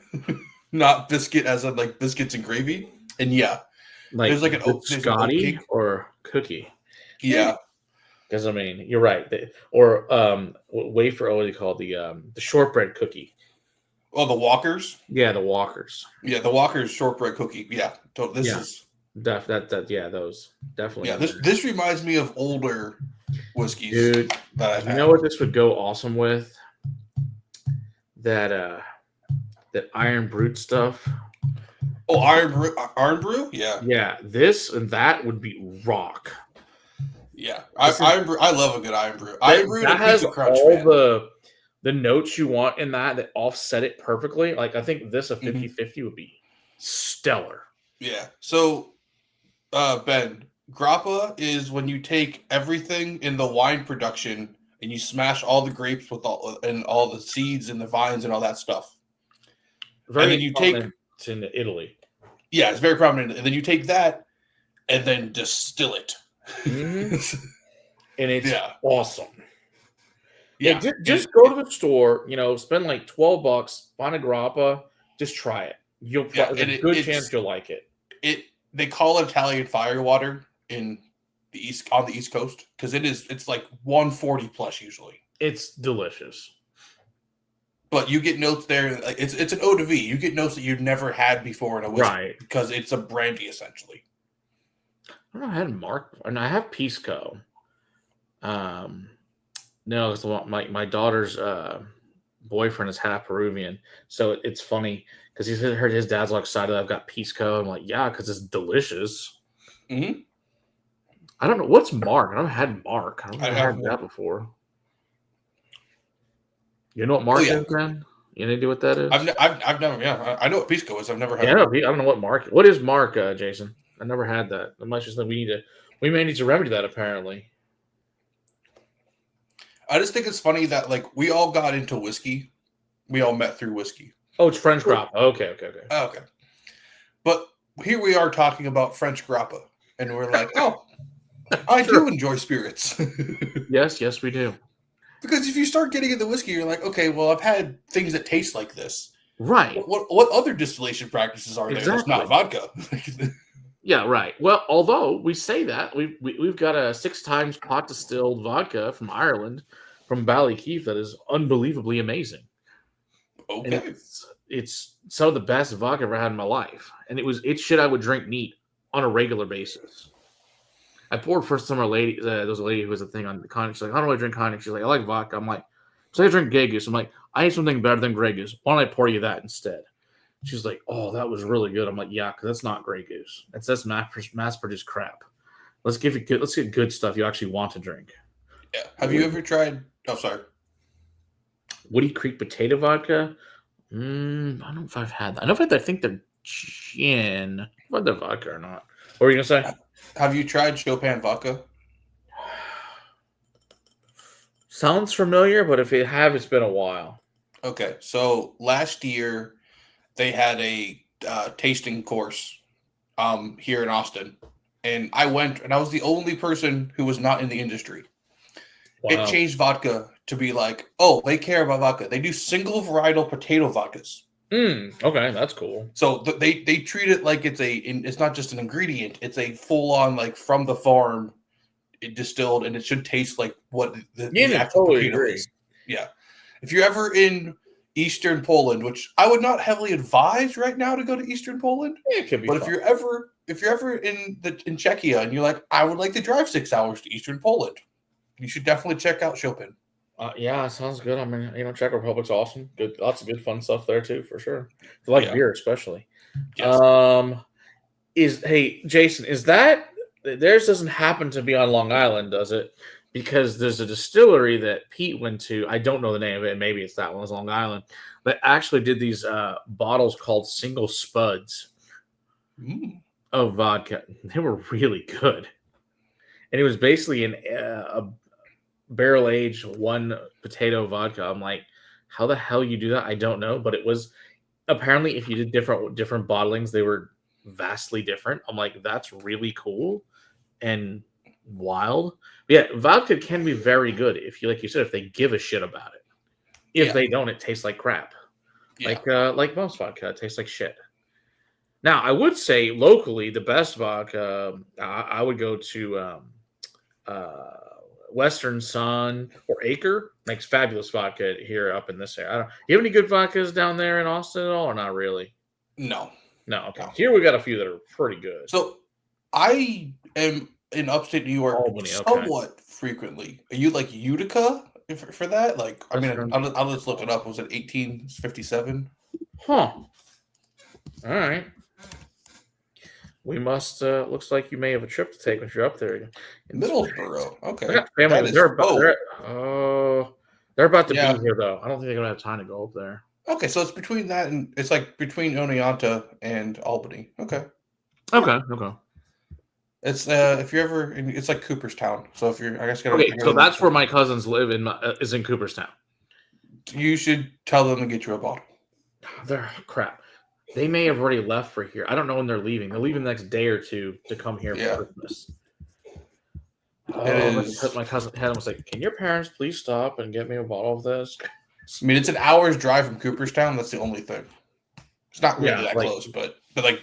not biscuit as in like biscuits and gravy. And yeah, like there's like an biscotti or cookie. Yeah. Because I mean, you're right. Or wafer. What do you call the shortbread cookie? Oh, the Walkers. Yeah, the Walkers. Yeah, the Walkers shortbread cookie. Yeah, this is those definitely. Yeah, this reminds me of older whiskeys. Dude, you know what this would go awesome with? That Iron Brut stuff. Oh, Iron Brew. Yeah. Yeah, this and that would be rock. Yeah, Iron Brew. I love a good Iron Brew. Iron Brew that has all the notes you want in that offset it perfectly. Like I think this a 50-50 would be stellar. Yeah. So, Ben, grappa is when you take everything in the wine production and you smash all the grapes with all the seeds and the vines and all that stuff. Very and then you take it's in Italy. Yeah, it's very prominent. And then you take that and then distill it. Mm-hmm. And it's awesome. Yeah, just go to the store, spend like $12, find a grappa, just try it. There's a good chance you'll like it. They call it Italian firewater on the East Coast because it's like 140 plus usually. It's delicious. But you get notes there. It's an eau de vie. You get notes that you've never had before in a whiskey, right? Because it's a brandy essentially. I don't know. I had Mark, and I have Pisco. No, it's my daughter's boyfriend is half Peruvian, so it's funny because he's heard his dad's all excited. I've got Pisco. I'm like, yeah, because it's delicious. Mm-hmm. I don't know what's Mark. I haven't had Mark. I don't know if I've had that before. You know what Mark is, man? You any idea what that is? I've never. Yeah, I know what Pisco is. I've never had. Yeah, I don't know what Mark. What is Mark, Jason? I never had that. That might just that we may need to remedy that. Apparently, I just think it's funny that like we all got into whiskey. We all met through whiskey. Oh, it's French grappa. Okay. Okay. But here we are talking about French grappa, and we're like, oh, I do enjoy spirits. Yes, we do. Because if you start getting into whiskey, you're like, okay, well, I've had things that taste like this. Right. What other distillation practices are there that's not vodka? Yeah, right. Well, although we say that, we've got a 6 times pot distilled vodka from Ireland, from Ballykeefe, that is unbelievably amazing. Okay. And it's some of the best vodka I've ever had in my life. And it's shit I would drink neat on a regular basis. I poured for some lady. There was a lady who was a thing on the cognac. She's like, how do I drink cognac? She's like, I like vodka. I'm like, so I drink Grey Goose. I'm like, I need something better than Grey Goose. Why don't I pour you that instead? She's like, oh, that was really good. I'm like, yeah, because that's not Grey Goose. That's mass produced crap. Let's get good stuff you actually want to drink. Yeah. Have you ever tried? Oh, sorry. Woody Creek potato vodka. I don't know if I've had that. I know if I think they're gin. Whether they're vodka or not. What were you gonna say? Have you tried Chopin vodka? Sounds familiar, but if you have, it's been a while. Okay, so last year they had a tasting course here in Austin, and I went, and I was the only person who was not in the industry. Wow. It changed vodka to be like, oh, they care about vodka. They do single varietal potato vodkas. Okay, that's cool. So they treat it like it's not just an ingredient; it's a full on like from the farm, distilled, and it should taste like what the actual potato is. Yeah, if you're ever in Eastern Poland, which I would not heavily advise right now to go to Eastern Poland, it could be. But fun. if you're ever in Czechia and you're like, I would like to drive 6 hours to Eastern Poland, you should definitely check out Chopin. Yeah, sounds good. I mean, Czech Republic's awesome. Good, lots of good fun stuff there too, for sure. If you like beer, especially. Yes. Hey Jason, is that theirs doesn't happen to be on Long Island, does it? Because there's a distillery that Pete went to. I don't know the name of it. Maybe it's that one. It's Long Island. That actually did these bottles called single spuds of vodka. They were really good, and it was basically a barrel aged one potato vodka. I'm like, how the hell you do that? I don't know, but it was apparently if you did different bottlings, they were vastly different. I'm like, that's really cool and wild. But yeah, vodka can be very good if you, like you said, if they give a shit about it. If they don't, it tastes like crap. Yeah. Like most vodka, it tastes like shit. Now, I would say locally, the best vodka, I would go to Western Sun or Acre. Makes fabulous vodka here up in this area. You have any good vodkas down there in Austin at all, or not really? No. Okay. No. Here we got a few that are pretty good. So I am in upstate New York somewhat frequently. Are you like Utica for that? Like, I mean, I'll just look it up. Was it 1857? Huh. All right. We must. Looks like you may have a trip to take if you're up there. Middlesboro. Okay. I got family. They're about to be here though. I don't think they're gonna have time to go up there. Okay, so it's between that and it's like between Oneonta and Albany. Okay. It's if you're ever it's like Cooperstown. So if you're, I guess. So that's where my cousins live is in Cooperstown. You should tell them to get you a bottle. They're crap. They may have already left for here. I don't know when they're leaving. They're leaving the next day or two to come here for Christmas. My cousin had was like, "Can your parents please stop and get me a bottle of this?" I mean, it's an hour's drive from Cooperstown. That's the only thing. It's not really that close, but like,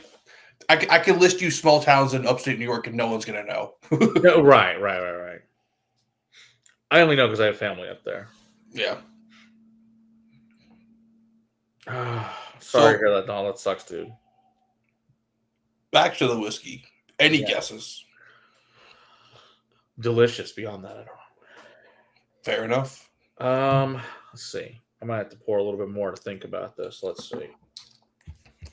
I can list you small towns in upstate New York, and no one's gonna know. No, right. I only know because I have family up there. Yeah. Sorry to hear that, Don. That sucks, dude. Back to the whiskey. Any guesses? Delicious beyond that, I don't know. Fair enough. Let's see. I might have to pour a little bit more to think about this. Let's see.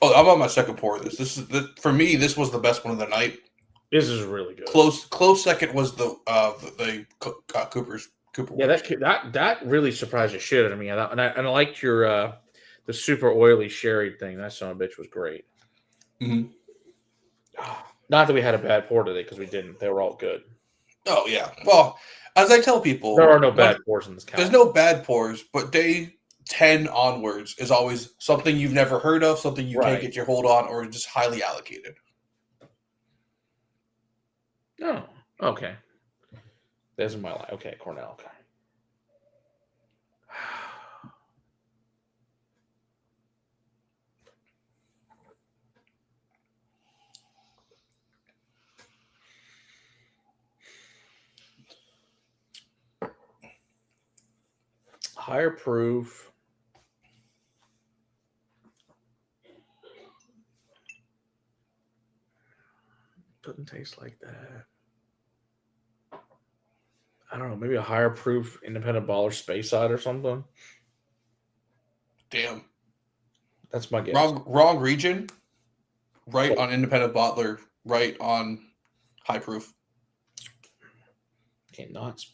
Oh, I'm on my second pour of this. This is for me. This was the best one of the night. This is really good. Close second was the Cooper's Cooper Yeah, Woods. that really surprised the shit out of me. And I liked your the super oily sherry thing. That son of a bitch was great. Mm-hmm. Not that we had a bad pour today, because we didn't. They were all good. Oh yeah. Well, as I tell people, there are no bad pours in this calendar. There's no bad pours, but day 10 onwards is always something you've never heard of, something you can't get your hold on, or just highly allocated. Oh, okay. Those are my life. Okay, Cornell. Okay. Higher proof. Doesn't taste like that. I don't know. Maybe a higher proof independent baller space side or something. Damn. That's my guess. Wrong region. Right on independent bottler. Right on high proof. Okay, not. Is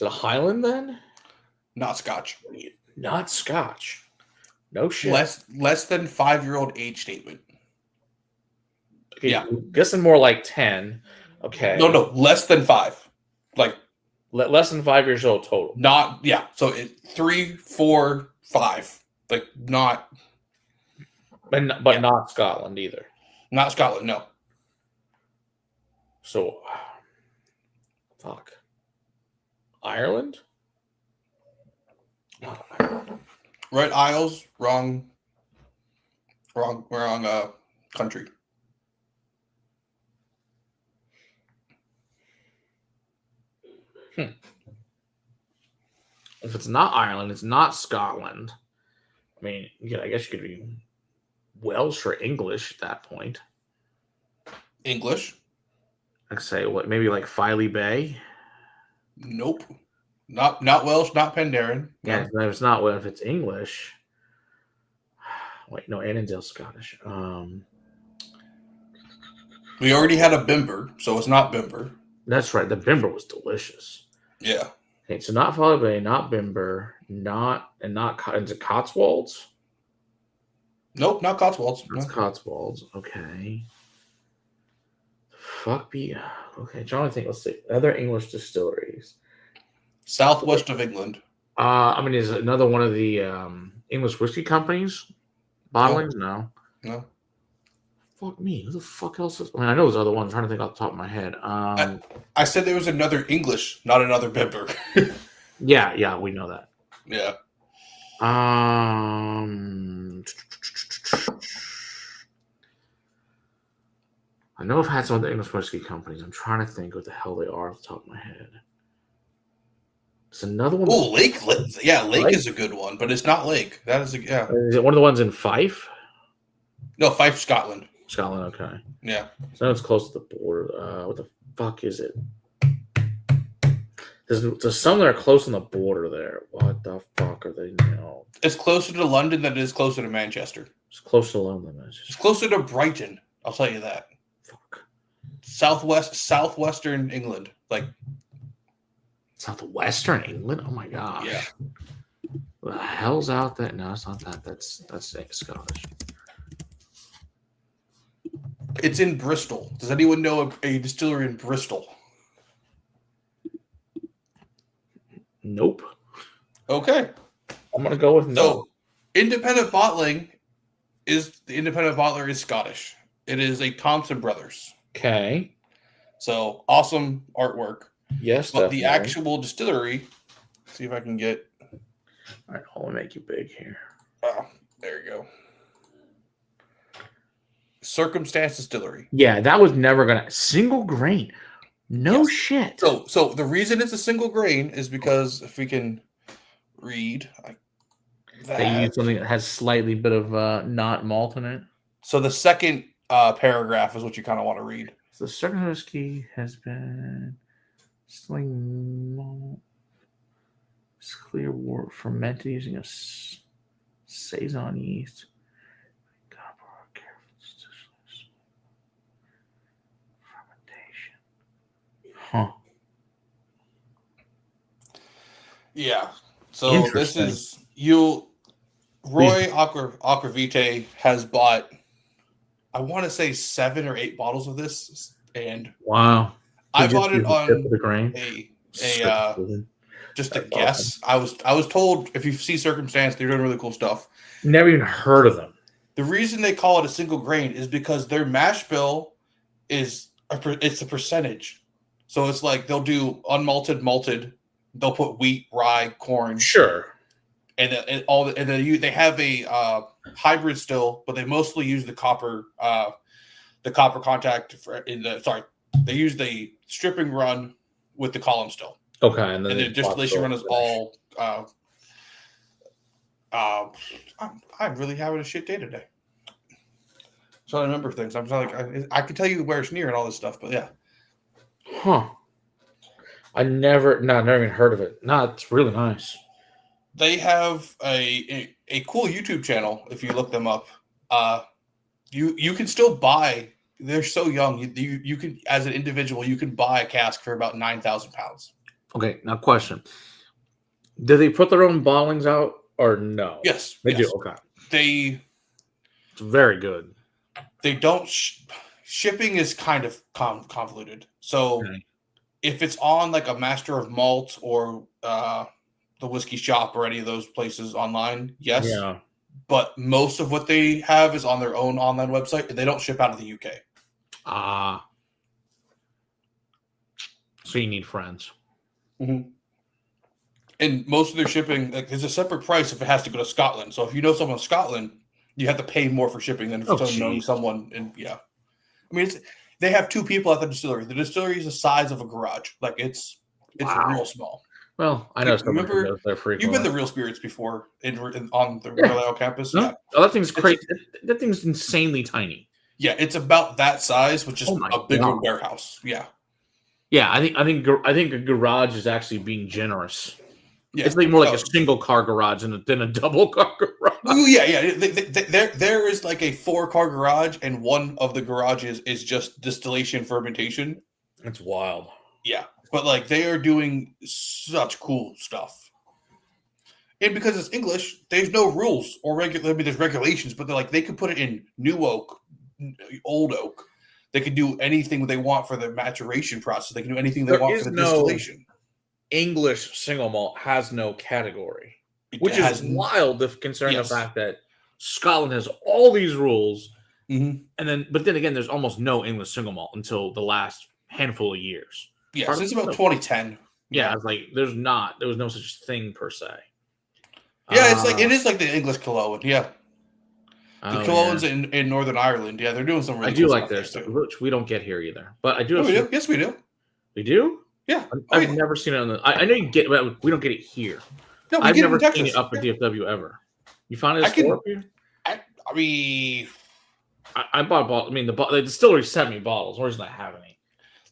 it a Highland then? Not Scotch. Not Scotch. No shit. Less than 5-year-old age statement. Okay, yeah. I'm guessing more like 10. Okay. No, less than 5. Like less than 5 years old total. Not so 3, 4, 5. Like not. But not Scotland either. Not Scotland, no. So, fuck. Ireland? Right Isles, wrong country. If it's not Ireland, it's not Scotland. I mean, I guess you could be Welsh or English at that point. English? I'd say what? Maybe like Filey Bay. Nope. Not Welsh, not Penderyn. Yeah, no. It's not. Well, if it's English. Wait, no, Annandale's Scottish. We already had a Bimber, so it's not Bimber. That's right. The Bimber was delicious. Yeah. Okay, so not Filey Bay, not Bimber, is it Cotswolds? Nope, not Cotswolds. That's Cotswolds. Okay. Fuck me. Okay, trying to think. Let's see. Other English distilleries. Southwest of England. I mean, is it another one of the English whiskey companies? Bottlings? No. Fuck me. Who the fuck else is? I mean, I know there's other ones. I'm trying to think off the top of my head. I said there was another English, not another Bimber. yeah, we know that. Yeah. I know I've had some of the English whiskey companies. I'm trying to think what the hell they are off the top of my head. It's another one. Oh, Lake. Yeah, Lake is a good one, but it's not Lake. That is yeah. Is it one of the ones in Fife? No, Fife, Scotland. Scotland, okay. Yeah. So it's close to the border. What the fuck is it? There's some that are close on the border there. What the fuck are they now? It's closer to London than it is closer to Manchester. It's closer to London. It's closer to Brighton. I'll tell you that. Fuck. Southwestern England, like Southwestern England. Oh my gosh. Yeah. What the hell's out there? No, it's not that. That's Scottish. It's in Bristol. Does anyone know a distillery in Bristol? Nope. Okay. I'm gonna go with no. So, independent bottling the independent bottler is Scottish. It is a Thompson Brothers. Okay. So awesome artwork. Yes, but definitely. The actual distillery. See if I can get. All right, I'll make you big here. Oh, there you go. Circumstance Distillery. Yeah, that was never gonna single grain. No shit. So the reason it's a single grain is because if we can read they use something that has slightly bit of not malt in it. So the second paragraph is what you kind of want to read. So the second whiskey has been sling malt. It's clear wort fermented using a saison yeast. Yeah. So this is Roy Aquavite has bought, I want to say 7 or 8 bottles of this, and wow, I bought it on the grain. Just a guess. Awesome. I was told if you see Circumstance, they're doing really cool stuff. Never even heard of them. The reason they call it a single grain is because their mash bill it's a percentage. So it's like they'll do unmalted, malted. They'll put wheat, rye, corn. Sure. And then they have a hybrid still, but they mostly use the copper contact they use the stripping run with the column still. Okay, and then the distillation run is all. I'm really having a shit day today. So I remember things. I'm like, I can tell you where it's near and all this stuff, but yeah. Huh. I never even heard of it. No, it's really nice. They have a cool YouTube channel. If you look them up, you can still buy. They're so young. You can, as an individual, you can buy a cask for about 9,000 pounds. Okay, now question: do they put their own bottlings out or no? Yes, they do. Okay, it's very good. They don't. Shipping is kind of convoluted. So if it's on like a Master of Malt or the Whiskey Shop or any of those places online, yes. Yeah. But most of what they have is on their own online website, and they don't ship out of the UK. So you need friends. Mm-hmm. And most of their shipping, like, there's a separate price if it has to go to Scotland. So if you know someone in Scotland, you have to pay more for shipping than if you know someone. And yeah, I mean, they have 2 people at the distillery. The distillery is the size of a garage. Like it's real small. Well, I know. Remember, you've been to Real Spirits before on the Royal Isle campus. No? Yeah, oh, that thing's crazy. That thing's insanely tiny. Yeah, it's about that size, which is a bigger warehouse. Yeah, yeah. I think a garage is actually being generous. Yeah, it's like more like a single car garage than a double car garage. Oh yeah. There is like a 4-car garage, and one of the garages is just distillation fermentation. That's wild. Yeah. But like they are doing such cool stuff, and because it's English, there's no rules or there's regulations, but they're like they could put it in new oak, old oak. They can do anything they want for the maturation process. They can do anything they want for the distillation. English single malt has no category, which is wild if considering the fact that Scotland has all these rules, and but then again, there's almost no English single malt until the last handful of years. Yeah, since about 2010. Yeah, it's like there was no such thing per se. Yeah, it is like the English Cologne. Yeah, the Colognes in Northern Ireland. Yeah, they're doing some really. I do like their stuff, which we don't get here either. But I do. Yes, we do. We do. Yeah, I've never seen it on the. I know you get, but we don't get it here. No, I've never seen it up at DFW ever. You found it? I mean, I bought a bottle. I mean, the distillery sent me bottles. Where's not have any?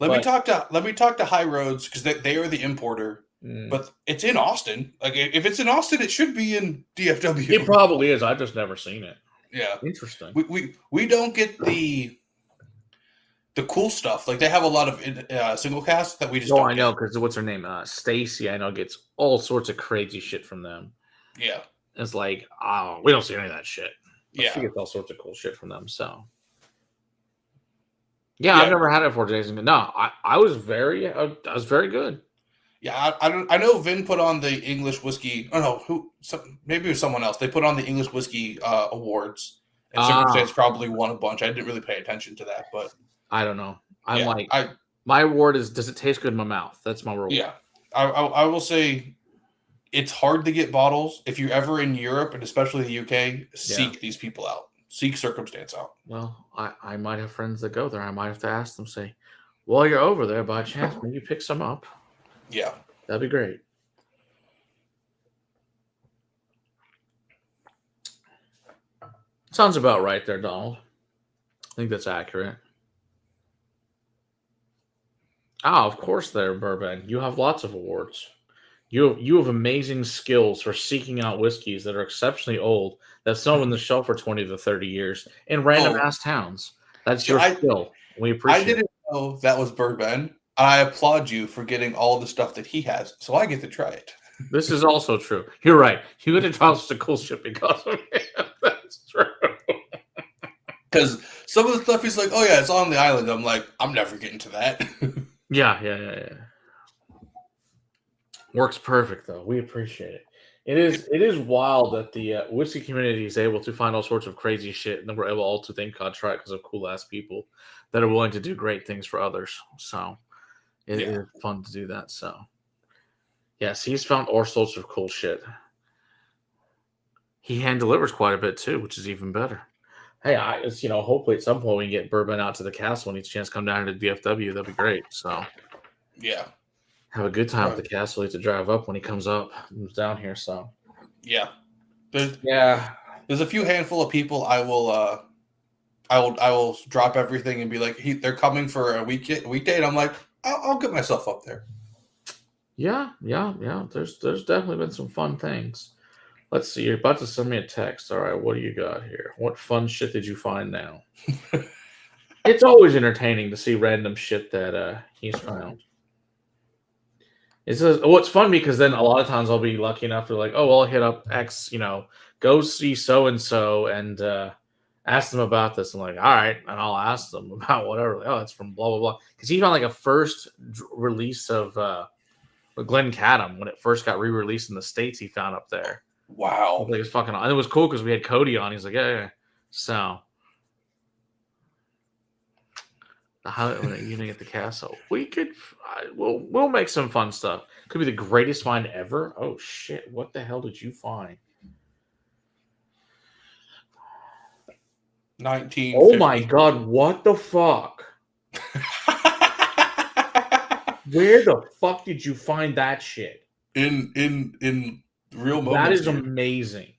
Let me talk to High Roads because they are the importer. But it's in Austin. Like if it's in Austin, it should be in DFW. It probably is. I've just never seen it. Yeah, interesting. We don't get the cool stuff. Like they have a lot of single casks that we just. I know because what's her name? Stacy. I know gets all sorts of crazy shit from them. Yeah, it's like we don't see any of that shit. Yeah, she gets all sorts of cool shit from them. So. Yeah, I've never had it before, Jason. No, I was very good. Yeah, I know Vin put on the English whiskey. Oh no, maybe it was someone else. They put on the English whiskey awards, and Circumstance probably won a bunch. I didn't really pay attention to that, but I don't know. My award is: does it taste good in my mouth? That's my reward. Yeah, I will say it's hard to get bottles if you're ever in Europe and especially the UK. Seek these people out. Seek Circumstance out. Well, I might have friends that go there. I might have to ask them, say, while you're over there, by chance, can you pick some up? Yeah. That'd be great. Sounds about right there, Donald. I think that's accurate. Of course there, Bourbon. You have lots of awards. You have amazing skills for seeking out whiskeys that are exceptionally old that sell on the shelf for 20 to 30 years in random ass towns. That's your skill. We appreciate it. I didn't know that was Bourbon. I applaud you for getting all the stuff that he has, so I get to try it. This is also true. You're right. You get to try such cool shit because of it. That's true. Because some of the stuff he's like, oh yeah, it's on the island. I'm like, I'm never getting to that. Yeah. Works perfect though. We appreciate it. It is wild that the whiskey community is able to find all sorts of crazy shit, and then we're able all to thank God try it because of cool ass people that are willing to do great things for others. So it is fun to do that. So yes, he's found all sorts of cool shit. He hand delivers quite a bit too, which is even better. Hey, hopefully at some point we can get Bourbon out to the castle and each chance to come down to DFW. That'd be great. So yeah. Have a good time at the castle. You have to drive up when he comes down here. So, yeah, there's a few handful of people I will drop everything and be like, they're coming for a weekday, and I'm like, I'll get myself up there. Yeah. There's definitely been some fun things. Let's see. You're about to send me a text. All right, what do you got here? What fun shit did you find now? It's always entertaining to see random shit that he's found. It says, it's fun because then a lot of times I'll be lucky enough to I'll hit up X, go see so-and-so and ask them about this. I'm like, all right. And I'll ask them about whatever. It's from blah, blah, blah. Because he found a first release of Glen Cadam when it first got re-released in the States. He found up there. Wow. It's fucking, and it was cool because we had Cody on. He's like, yeah. So. How are you gonna get the castle? We'll make some fun stuff. Could be the greatest find ever. Oh shit! What the hell did you find? 19. Oh my god! What the fuck? Where the fuck did you find that shit? In real moments. That is amazing.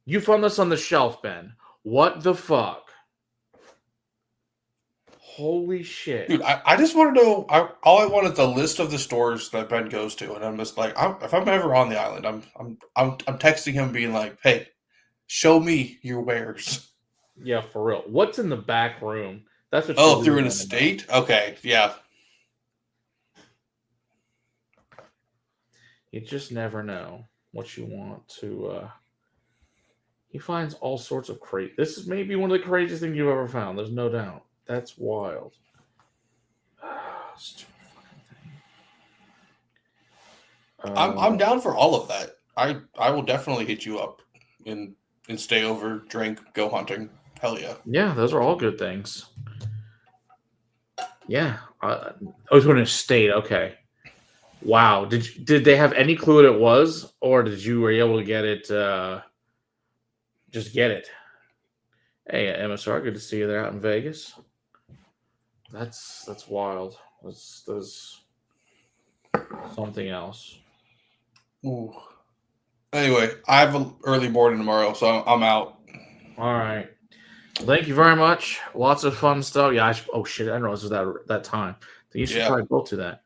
You found this on the shelf, Ben. What the fuck? Holy shit. Dude, I just want to know, all I want is a list of the stores that Ben goes to, and I'm just like, if I'm ever on the island, I'm texting him being like, hey, show me your wares. Yeah, for real. What's in the back room? That's what if you're in a state? Okay, yeah. You just never know what you want to he finds all sorts of crazy. This is maybe one of the craziest things you've ever found, there's no doubt. That's wild. I'm down for all of that. I will definitely hit you up and stay over, drink, go hunting. Hell yeah. Yeah, those are all good things. Yeah. I was going to state. Okay. Wow. Did they have any clue what it was, or were you able to get it? Just get it. Hey, MSR, good to see you there out in Vegas. That's wild. That's something else. Ooh. Anyway, I have an early boarding tomorrow, so I'm out. All right. Thank you very much. Lots of fun stuff. Yeah. Oh shit! I didn't realize it was that time. You should probably go to that.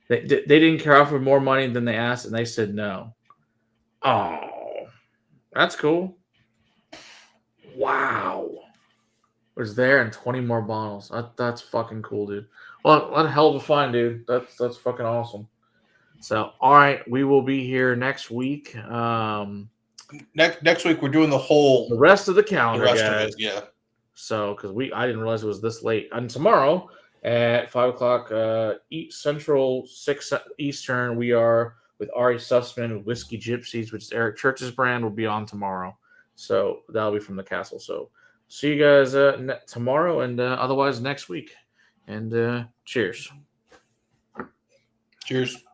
They didn't care offer more money than they asked, and they said no. Oh, that's cool. Wow. Was there and 20 more bottles. That's fucking cool, dude. Well, what a hell of a find, dude. That's fucking awesome. So, all right, we will be here next week. Next week we're doing the rest of the calendar, guys. Of it, yeah. So, because I didn't realize it was this late. And tomorrow at 5:00 Central, 6 Eastern, we are with Ari Sussman with Whiskey Gypsies, which is Eric Church's brand. Will be on tomorrow. So that'll be from the castle. So see you guys tomorrow and otherwise next week. And cheers. Cheers.